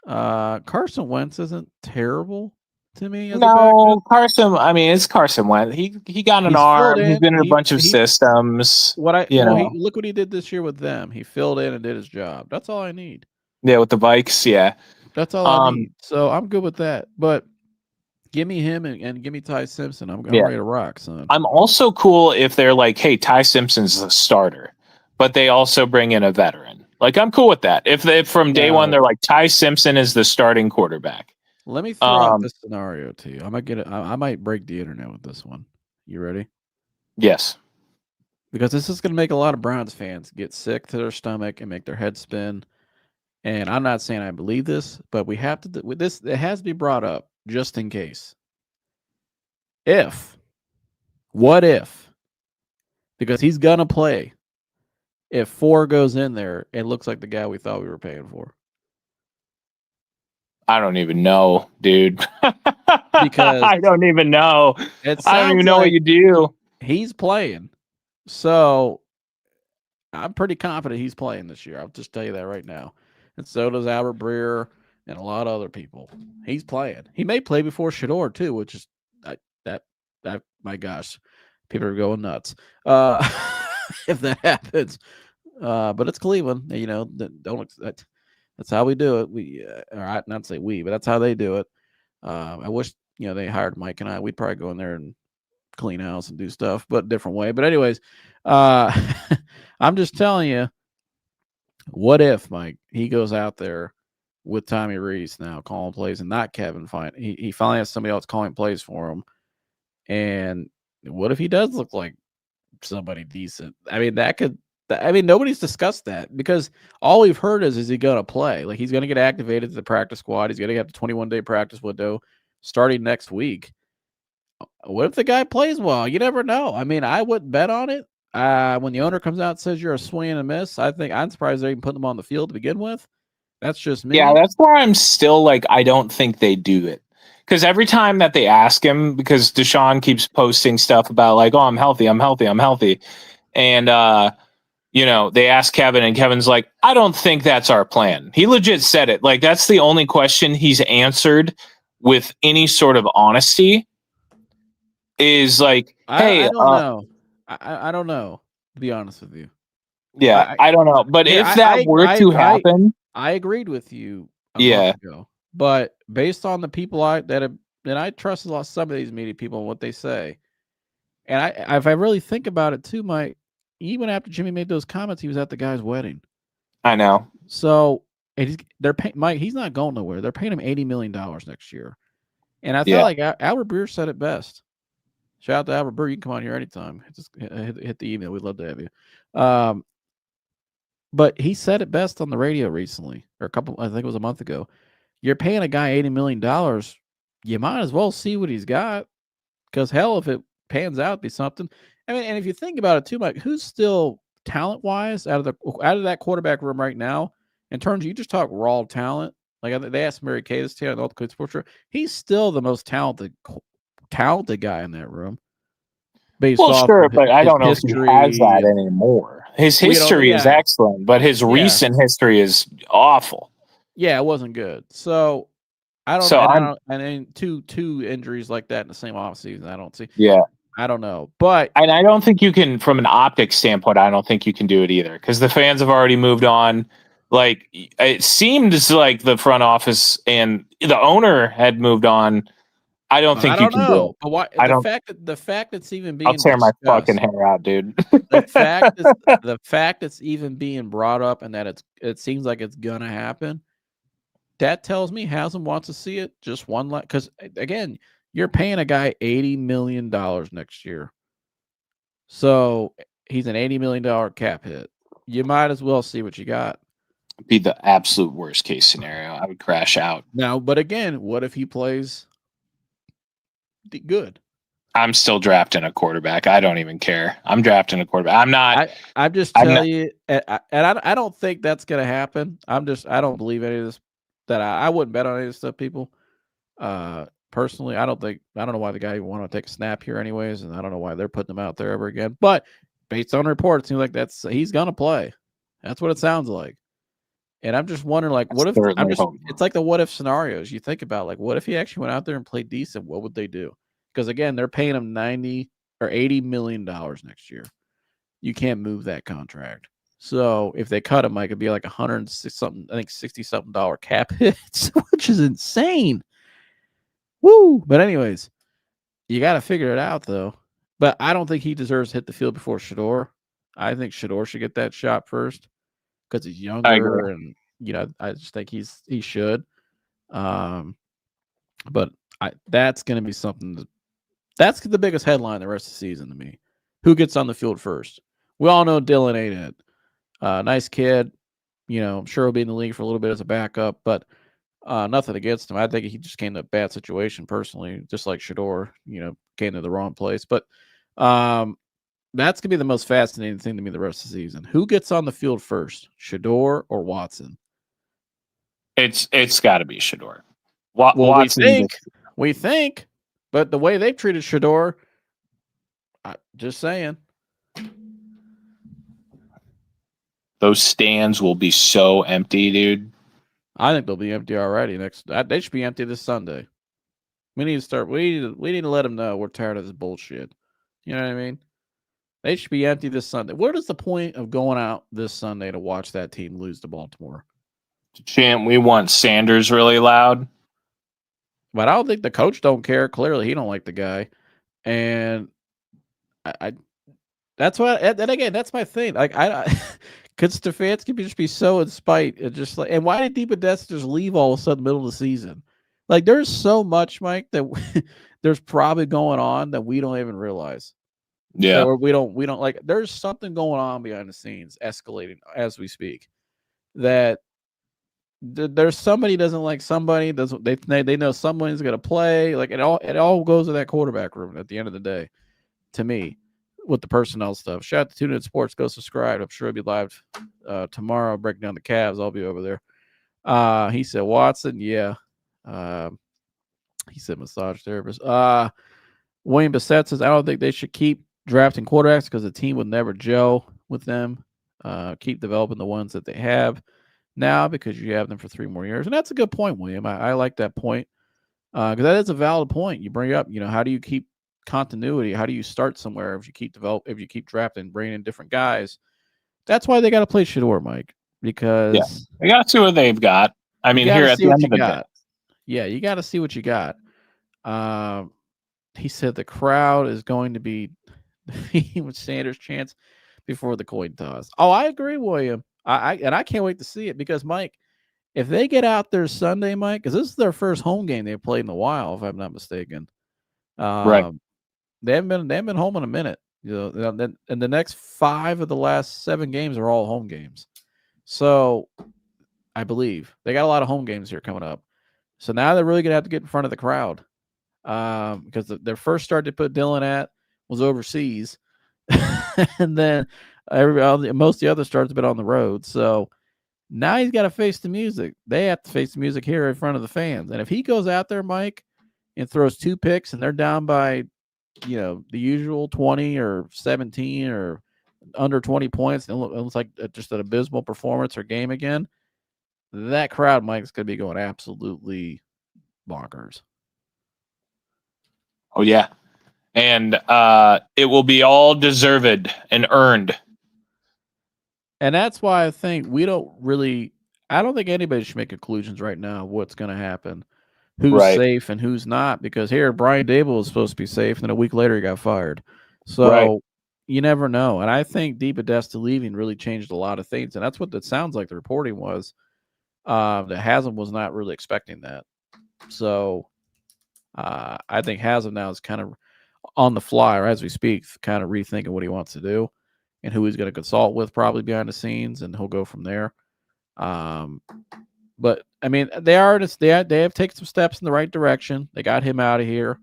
Carson Wentz isn't terrible to me. No, Carson. I mean, it's Carson Wentz. He got an arm. He's been in a bunch of systems. Look what he did this year with them. He filled in and did his job. That's all I need. Yeah, with the Vikes. Yeah, that's all I need. So I'm good with that. But give me him and give me Ty Simpson. I'm ready to rock, son. I'm also cool if they're like, hey, Ty Simpson's the starter, but they also bring in a veteran. Like, I'm cool with that. If from day one they're like, Ty Simpson is the starting quarterback. Let me throw out this scenario to you. I might break the internet with this one. You ready? Yes. Because this is going to make a lot of Browns fans get sick to their stomach and make their head spin. And I'm not saying I believe this, but we have to with this. It has to be brought up just in case. What if? Because he's gonna play. If 4 goes in there, it looks like the guy we thought we were paying for. I don't even know, dude. Because I don't even know. I don't even know what you do. He's playing. So I'm pretty confident he's playing this year. I'll just tell you that right now. And so does Albert Breer and a lot of other people. He's playing. He may play before Shador too, which is that my gosh, people are going nuts. If that happens. But it's Cleveland. That's how we do it. Not say we, but that's how they do it. I wish they hired Mike and I. We'd probably go in there and clean house and do stuff, but different way. But anyways, I'm just telling you, what if Mike he goes out there with Tommy Reese now calling plays and not Kevin Fine? He finally has somebody else calling plays for him. And what if he does look like somebody decent? I mean, nobody's discussed that, because all we've heard is he going to play? Like, he's going to get activated to the practice squad. He's going to get the 21-day practice window starting next week. What if the guy plays well? You never know. I mean, I wouldn't bet on it. When the owner comes out and says you're a swing and a miss, I'm surprised they even put him on the field to begin with. That's just me. Yeah, that's where I'm still like, I don't think they do it. because every time that they ask him, because Deshaun keeps posting stuff about like, oh, I'm healthy, I'm healthy, I'm healthy, and they ask Kevin, and Kevin's like, I don't think that's our plan. He legit said it. Like, that's the only question he's answered with any sort of honesty is like, hey, I don't know. I don't know, to be honest with you. yeah, I don't know. But Yeah, if that were to happen, I agreed with you a yeah, month ago. But based on the people that I trust a lot some of these media people and what they say. And if I really think about it too, Mike, even after Jimmy made those comments, he was at the guy's wedding. I know. So they're paying Mike. He's not going nowhere. They're paying him $80 million next year. And I felt like Albert Breer said it best. Shout out to Albert Breer. You can come on here anytime. Just hit the email. We'd love to have you. But he said it best on the radio recently, or I think it was a month ago. You're paying a guy $80 million. You might as well see what he's got. Because hell, if it pans out, it'd be something. I mean, and if you think about it too, Mike, who's still talent wise out of that quarterback room right now? In terms, you just talk raw talent. Like they asked Mary Kay this today on the North Dakota Sports Show. He's still the most talented guy in that room. Based off Sure, of but I don't know history if he has that anymore. His history is excellent, but his recent history is awful. Yeah, it wasn't good. So I don't know. And then two injuries like that in the same offseason, I don't see. Yeah. I don't know. But and I don't think you can, from an optics standpoint, I don't think you can do it either because the fans have already moved on. Like it seems like the front office and the owner had moved on. I don't think you can do it. But why, the fact it's even being I'll tear my fucking discussed, hair out, dude. the fact it's even being brought up and that it seems like it's gonna happen, that tells me Haslam wants to see it just one because again, you're paying a guy $80 million next year. So he's an $80 million cap hit. You might as well see what you got. Be the absolute worst case scenario. I would crash out. Now, but again, what if he plays good? I'm still drafting a quarterback. I don't even care. I'm drafting a quarterback. I'm not. I'm just telling you, and I don't think that's going to happen. I don't believe any of this. That I wouldn't bet on any of this stuff, people. Personally, I don't know why the guy even want to take a snap here, anyways, and I don't know why they're putting him out there ever again. But based on reports, it seems like he's going to play. That's what it sounds like. And I'm just wondering, like, what if it's like the what if scenarios you think about, like, what if he actually went out there and played decent? What would they do? Because again, they're paying him $90 or $80 million next year. You can't move that contract. So if they cut him, Mike, it'd be like $60-something cap hits, which is insane. Woo! But anyways, you got to figure it out though. But I don't think he deserves to hit the field before Shedeur. I think Shedeur should get that shot first because he's younger, and I just think he should. But that's going to be something that's the biggest headline the rest of the season to me. Who gets on the field first? We all know Dylan ain't it. Nice kid. I'm sure he'll be in the league for a little bit as a backup, but nothing against him. I think he just came to a bad situation personally, just like Shedeur, came to the wrong place. But that's going to be the most fascinating thing to me the rest of the season. Who gets on the field first, Shedeur or Watson? It's got to be Shedeur. Watson, we think, but the way they've treated Shedeur, just saying. Those stands will be so empty, dude. I think they'll be empty already. They should be empty this Sunday. We need to start. We need to let them know we're tired of this bullshit. You know what I mean? They should be empty this Sunday. What is the point of going out this Sunday to watch that team lose to Baltimore? Champ, we want Sanders really loud. But I don't think the coach don't care. Clearly, he don't like the guy, and that's what. And again, that's my thing. Like could Stefanski just be so in spite? And why did DePodesta just leave all of a sudden middle of the season? Like there's so much, Mike, that there's probably going on that we don't even realize. Yeah, or we don't like. There's something going on behind the scenes, escalating as we speak. That there's somebody doesn't like somebody. They know somebody's going to play. Like it all goes to that quarterback room at the end of the day. To me, with the personnel stuff. Shout out to 2 Minute Sports. Go subscribe. I'm sure it'll be live tomorrow. Breaking down the Cavs. I'll be over there. He said Watson. Yeah. He said massage therapist. William Bissett says, I don't think they should keep drafting quarterbacks because the team would never gel with them. Keep developing the ones that they have now because you have them for 3 more years. And that's a good point, William. I like that point because that is a valid point. You bring up, how do you keep continuity? How do you start somewhere if you keep drafting, bringing in different guys? That's why they got to play Shador, Mike, because They got to see what they've got. I mean, here at the end of the day. Yeah, you got to see what you got. He said the crowd is going to be with Sanders' chance before the coin toss. Oh, I agree, William. I can't wait to see it because, Mike, if they get out there Sunday, Mike, because this is their first home game they've played in a while, if I'm not mistaken. Right. They haven't been home in a minute. And the next 5 of the last 7 games are all home games. So I believe they got a lot of home games here coming up. So now they're really gonna have to get in front of the crowd. Because their first start they put Dylan at was overseas, and then most of the other starts have been on the road. So now he's got to face the music. They have to face the music here in front of the fans. And if he goes out there, Mike, and throws 2 picks, and they're down by, the usual 20 or 17 or under 20 points, and it looks like just an abysmal performance or game again, that crowd, Mike, is going to be going absolutely bonkers. Oh, yeah. And it will be all deserved and earned. And that's why I think I don't think anybody should make conclusions right now of what's going to happen, who's safe and who's not, because here, Brian Dable was supposed to be safe, and then a week later he got fired. So you never know. And I think DePodesta leaving really changed a lot of things. And that's what it sounds like the reporting was, that Haslam was not really expecting that. So I think Haslam now is kind of on the fly, or as we speak, kind of rethinking what he wants to do and who he's going to consult with probably behind the scenes, and he'll go from there. But I mean, they have taken some steps in the right direction. They got him out of here,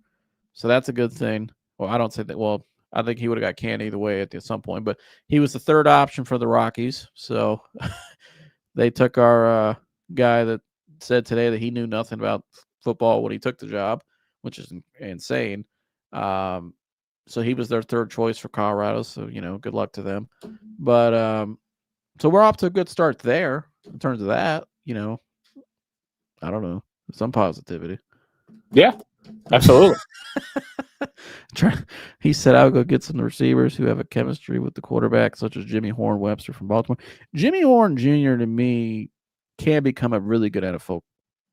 so that's a good thing. Well, I don't say that. Well, I think he would have got canned either way at some point, but he was the 3rd option for the Rockies. So they took our guy that said today that he knew nothing about football when he took the job, which is insane. So he was their 3rd choice for Colorado. So, good luck to them. But so we're off to a good start there in terms of that. I don't know, some positivity. Yeah, absolutely. He said, I'll go get some receivers who have a chemistry with the quarterback, such as Jimmy Horn Webster from Baltimore. Jimmy Horn Jr. to me can become a really good NFL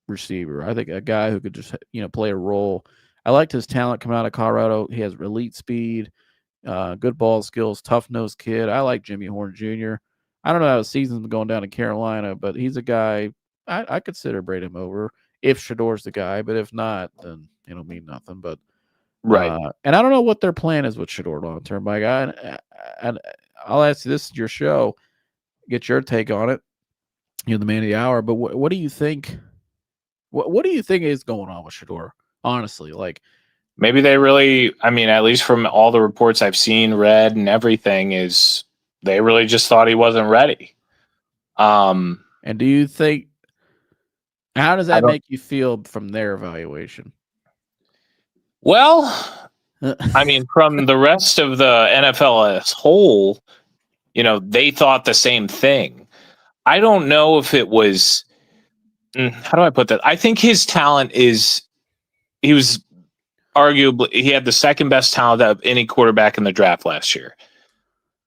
receiver. I think a guy who could just, play a role. I liked his talent coming out of Colorado. He has elite speed, good ball skills, tough-nosed kid. I like Jimmy Horn Jr. I don't know how the season's going down in Carolina, but he's a guy I consider bringing him over if Shador's the guy. But if not, then it'll mean nothing. But and I don't know what their plan is with Shador long-term, my guy. And I'll ask you, this is your show. Get your take on it. You're the man of the hour. But what do you think? What do you think is going on with Shador? Honestly, like maybe they really, I mean, at least from all the reports I've seen, read, and everything, is they really just thought he wasn't ready. And do you think, how does that make you feel from their evaluation? Well, I mean, from the rest of the NFL as whole, they thought the same thing. I don't know if it was, how do I put that? I think his talent he was arguably, he had the 2nd best talent of any quarterback in the draft last year.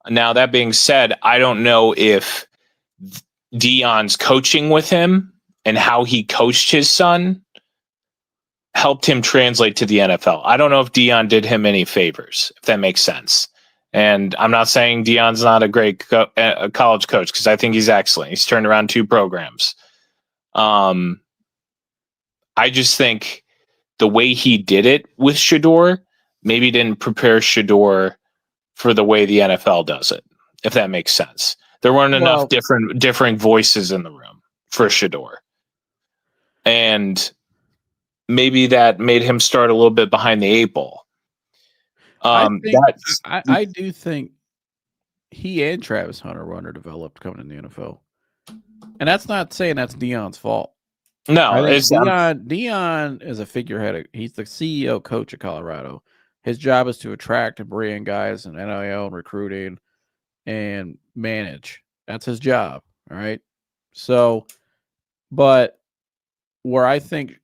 Now, that being said, I don't know if Deion's coaching with him and how he coached his son helped him translate to the NFL. I don't know if Deion did him any favors, if that makes sense. And I'm not saying Deion's not a great college coach, because I think he's excellent. He's turned around 2 programs. I just think the way he did it with Shador maybe didn't prepare Shador for the way the NFL does it, if that makes sense. There weren't enough differing voices in the room for Shador. And maybe that made him start a little bit behind the 8 ball. I do think he and Travis Hunter were underdeveloped coming in the NFL. And that's not saying that's Deion's fault. No, I think it's Dion is a figurehead. He's the CEO coach of Colorado. His job is to attract and bring in guys in NIL and recruiting and manage. That's his job. All right. So, but where I think,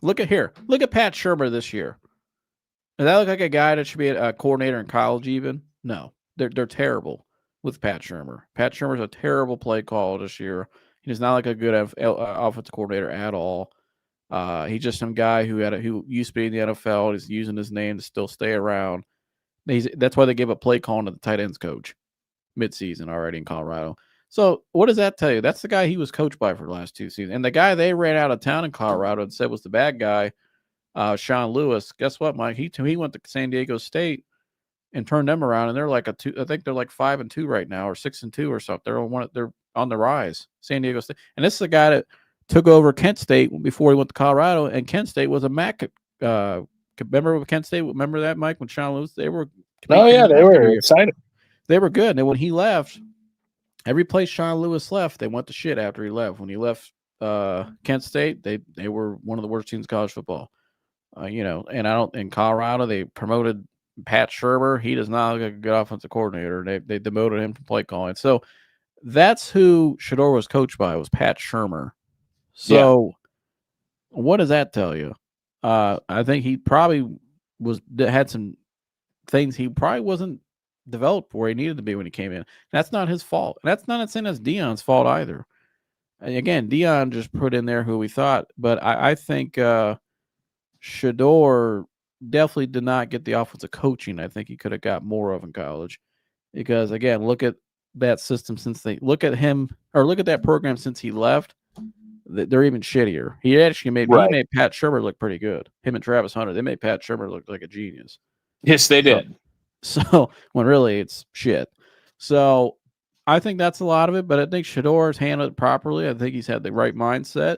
look at Pat Shermer this year. Does that look like a guy that should be a coordinator in college? Even no, they're terrible with Pat Shermer. Pat Shermer's a terrible play call this year. He's not like a good offensive coordinator at all. He's just some guy who used to be in the NFL. He's using his name to still stay around. That's why they gave up play calling to the tight ends coach midseason already in Colorado. So what does that tell you? That's the guy he was coached by for the last 2 seasons. And the guy they ran out of town in Colorado and said was the bad guy, Sean Lewis. Guess what, Mike? He went to San Diego State and turned them around, and they're like I think they're like 5-2 right now, or 6-2 or something. They're on the rise. San Diego State, and this is the guy that took over Kent State before he went to Colorado, and Kent State was a MAC. Remember with Kent State? Remember that, Mike? When Sean Lewis, they were. Oh yeah, they were excited. They were good, and when he left, every place Sean Lewis left, they went to shit after he left. When he left Kent State, they were one of the worst teams in college football. And in Colorado, they promoted Pat Shermer. He does not look like a good offensive coordinator. They demoted him from play calling. So that's who Shedeur was coached by, was Pat Shermer. So what does that tell you? I think he probably had some things he probably wasn't developed where he needed to be when he came in. That's not his fault. And that's not saying that's Dion's fault either. And again, Dion just put in there who we thought, but I think Shedeur definitely did not get the offensive coaching I think he could have got more of in college. Because again, look at that system look at that program since he left. They're even shittier. He actually made Pat Shermer look pretty good. Him and Travis Hunter, they made Pat Shermer look like a genius. Yes, they did. So when really it's shit. So I think that's a lot of it, but I think Shedeur's handled it properly. I think he's had the right mindset.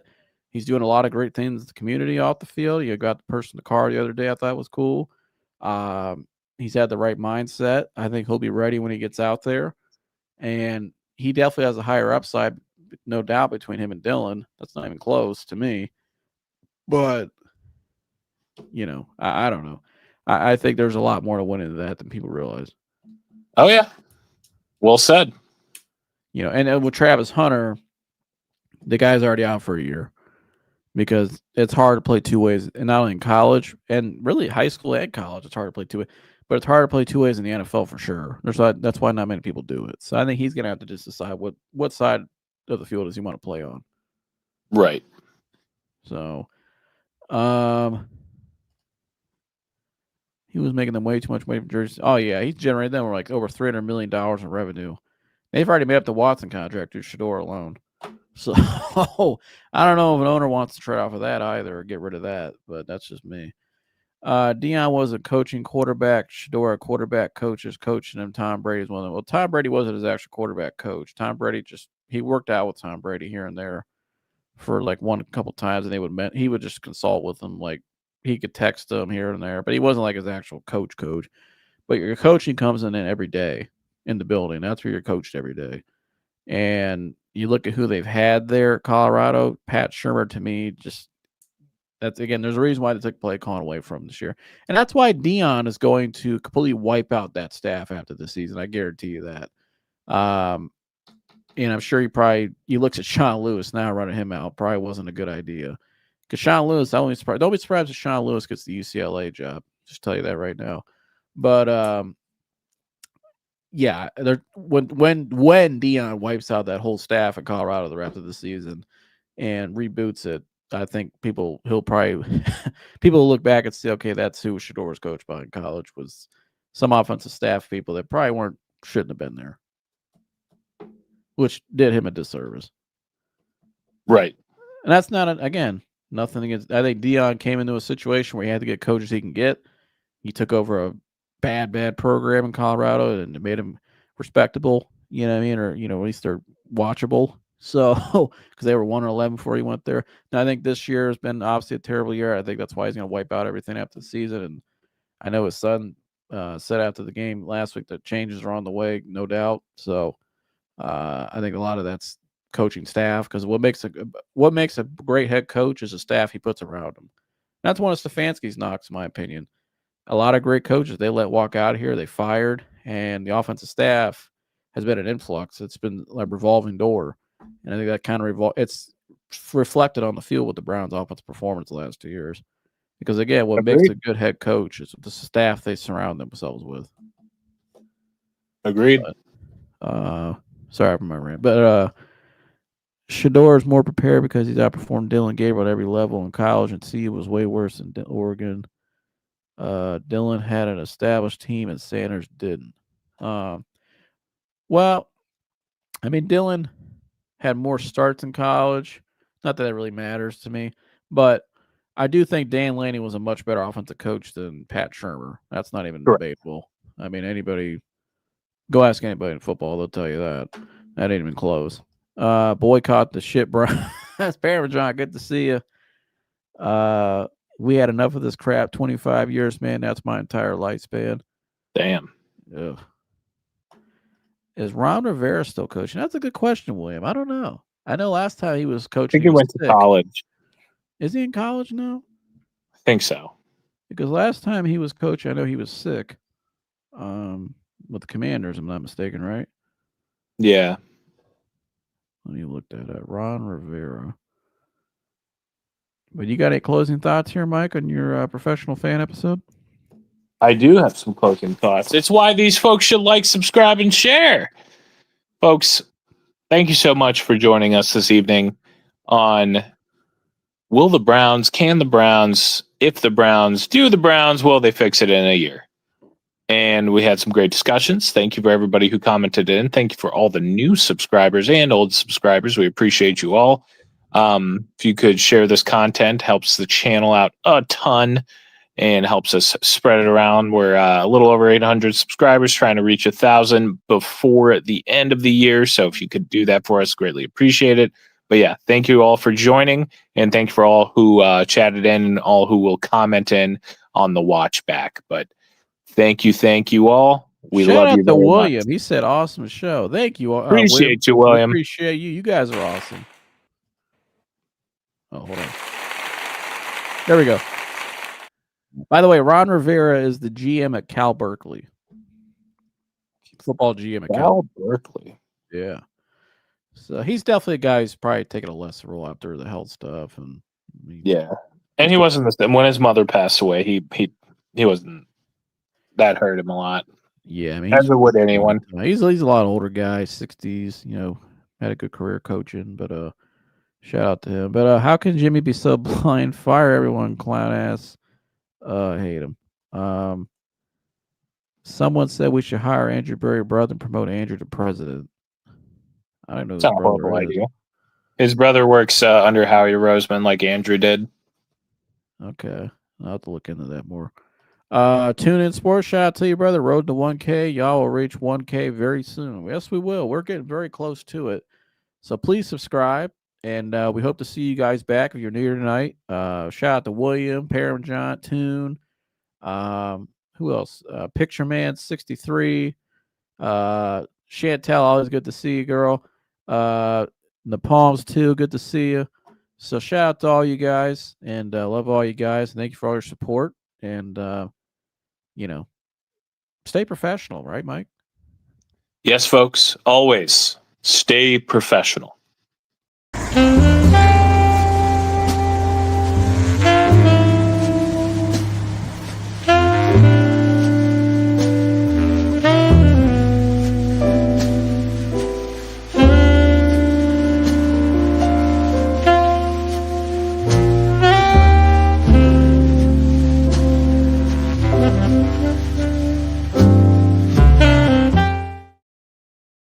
He's doing a lot of great things in the community off the field. You got the person in the car the other day I thought was cool. He's had the right mindset. I think he'll be ready when he gets out there. And he definitely has a higher upside, no doubt, between him and Dylan. That's not even close to me. But, I don't know. I think there's a lot more to win into that than people realize. Oh, yeah. Well said. And with Travis Hunter, the guy's already out for a year because it's hard to play two ways, and not only in college and really high school and college, it's hard to play two ways, but it's hard to play two ways in the NFL for sure. That's why not many people do it. So I think he's going to have to just decide what side of the field does he want to play on. Right. So, he was making them way too much money for jerseys. Oh yeah, he's generated them like over $300 million in revenue. They've already made up the Watson contract through Shedeur alone. So I don't know if an owner wants to trade off of that either or get rid of that, but that's just me. Dion was a coaching quarterback. Shedeur, a quarterback coach, is coaching him. Tom Brady's one of them. Well, Tom Brady wasn't his actual quarterback coach. Tom Brady he worked out with Tom Brady here and there for like a couple times, and he would just consult with him. Like he could text him here and there, but he wasn't like his actual coach. But your coaching comes in every day in the building. That's where you're coached every day. And you look at who they've had there at Colorado, Pat Shermer, to me, there's a reason why they took play calling away from him this year. And that's why Dion is going to completely wipe out that staff after the season. I guarantee you that. And I'm sure he looks at Sean Lewis now, running him out. Probably wasn't a good idea. Because Sean Lewis, don't be surprised if Sean Lewis gets the UCLA job. Just tell you that right now. But yeah, when Dion wipes out that whole staff in Colorado the rest of the season and reboots it, I think people will look back and say, okay, that's who Shedeur was coached by in college, was some offensive staff people that probably shouldn't have been there, which did him a disservice. Right. And that's not nothing against. I think Dion came into a situation where he had to get coaches he can get. He took over a bad program in Colorado and made him respectable, you know what I mean? Or, at least they're watchable. So, because they were 1-11 before he went there. And I think this year has been obviously a terrible year. I think that's why he's going to wipe out everything after the season. And I know his son said after the game last week that changes are on the way, no doubt. So, I think a lot of that's coaching staff, because what makes a great head coach is the staff he puts around him. That's one of Stefanski's knocks, in my opinion. A lot of great coaches they let walk out of here, they fired, and the offensive staff has been an influx. It's been like a revolving door, and I think that kind of it's reflected on the field with the Browns' offensive performance the last 2 years. Because again, what makes a good head coach is the staff they surround themselves with. Agreed. Sorry for my rant, but Shador is more prepared because he's outperformed Dylan Gabriel at every level in college, and C was way worse than Oregon. Dylan had an established team, and Sanders didn't. Well, I mean, Dylan had more starts in college. Not that it really matters to me, but I do think Dan Lanning was a much better offensive coach than Pat Shurmur. That's not even debatable. I mean, go ask anybody in football, they'll tell you that. That ain't even close. Boycott the shit, bro. That's Parmesan. Good to see you. We had enough of this crap. 25 years, man. That's my entire lifespan. Damn. Ugh. Is Ron Rivera still coaching? That's a good question, William. I don't know. I know last time he was coaching. I think he went to college. Is he in college now? I think so. Because last time he was coaching, I know he was sick. With the Commanders, I'm not mistaken, right? Yeah. Let me look that up. Ron Rivera. But you got any closing thoughts here, Mike, on your professional fan episode? I do have some closing thoughts. It's why these folks should like, subscribe, and share. Folks, thank you so much for joining us this evening on Will the Browns, Can the Browns, If the Browns, Do the Browns, Will they fix it in a year? And we had some great discussions. Thank you for everybody who commented in. Thank you for all the new subscribers and old subscribers. We appreciate you all. If you could share this content, helps the channel out a ton and helps us spread it around. We're a little over 800 subscribers, trying to reach 1,000 before the end of the year. So if you could do that for us, greatly appreciate it. But yeah, thank you all for joining, and thank you for all who chatted in and all who will comment in on the watch back. But thank you all. We love you very William. much. He said, "Awesome show." Thank you. Appreciate you, William. We appreciate you. You guys are awesome. Oh, hold on. There we go. By the way, Ron Rivera is the GM at Cal Berkeley. Football GM at Cal Berkeley. Yeah. So he's definitely a guy who's probably taking a lesser role after the health stuff. And and he wasn't the same when his mother passed away. He wasn't. That hurt him a lot. Yeah, I mean, as it would anyone. He's a lot older guy, 60s. Had a good career coaching, but shout out to him. But how can Jimmy be so blind? Fire everyone, clown ass. I hate him. Someone said we should hire Andrew Berry brother and promote Andrew to president. I don't know. It's not a horrible idea. His brother works under Howie Roseman, like Andrew did. Okay, I'll have to look into that more. Tune in sports. Shout out to you, brother. Road to 1K. Y'all will reach 1K very soon. Yes, we will. We're getting very close to it. So please subscribe, and we hope to see you guys back if you're new here tonight. Shout out to William, Parmesan, Tune. Who else? Picture Man 63. Chantel, always good to see you, girl. The Palms too, good to see you. So shout out to all you guys, and love all you guys. Thank you for all your support, and stay professional, right, Mike? Yes, folks. Always stay professional.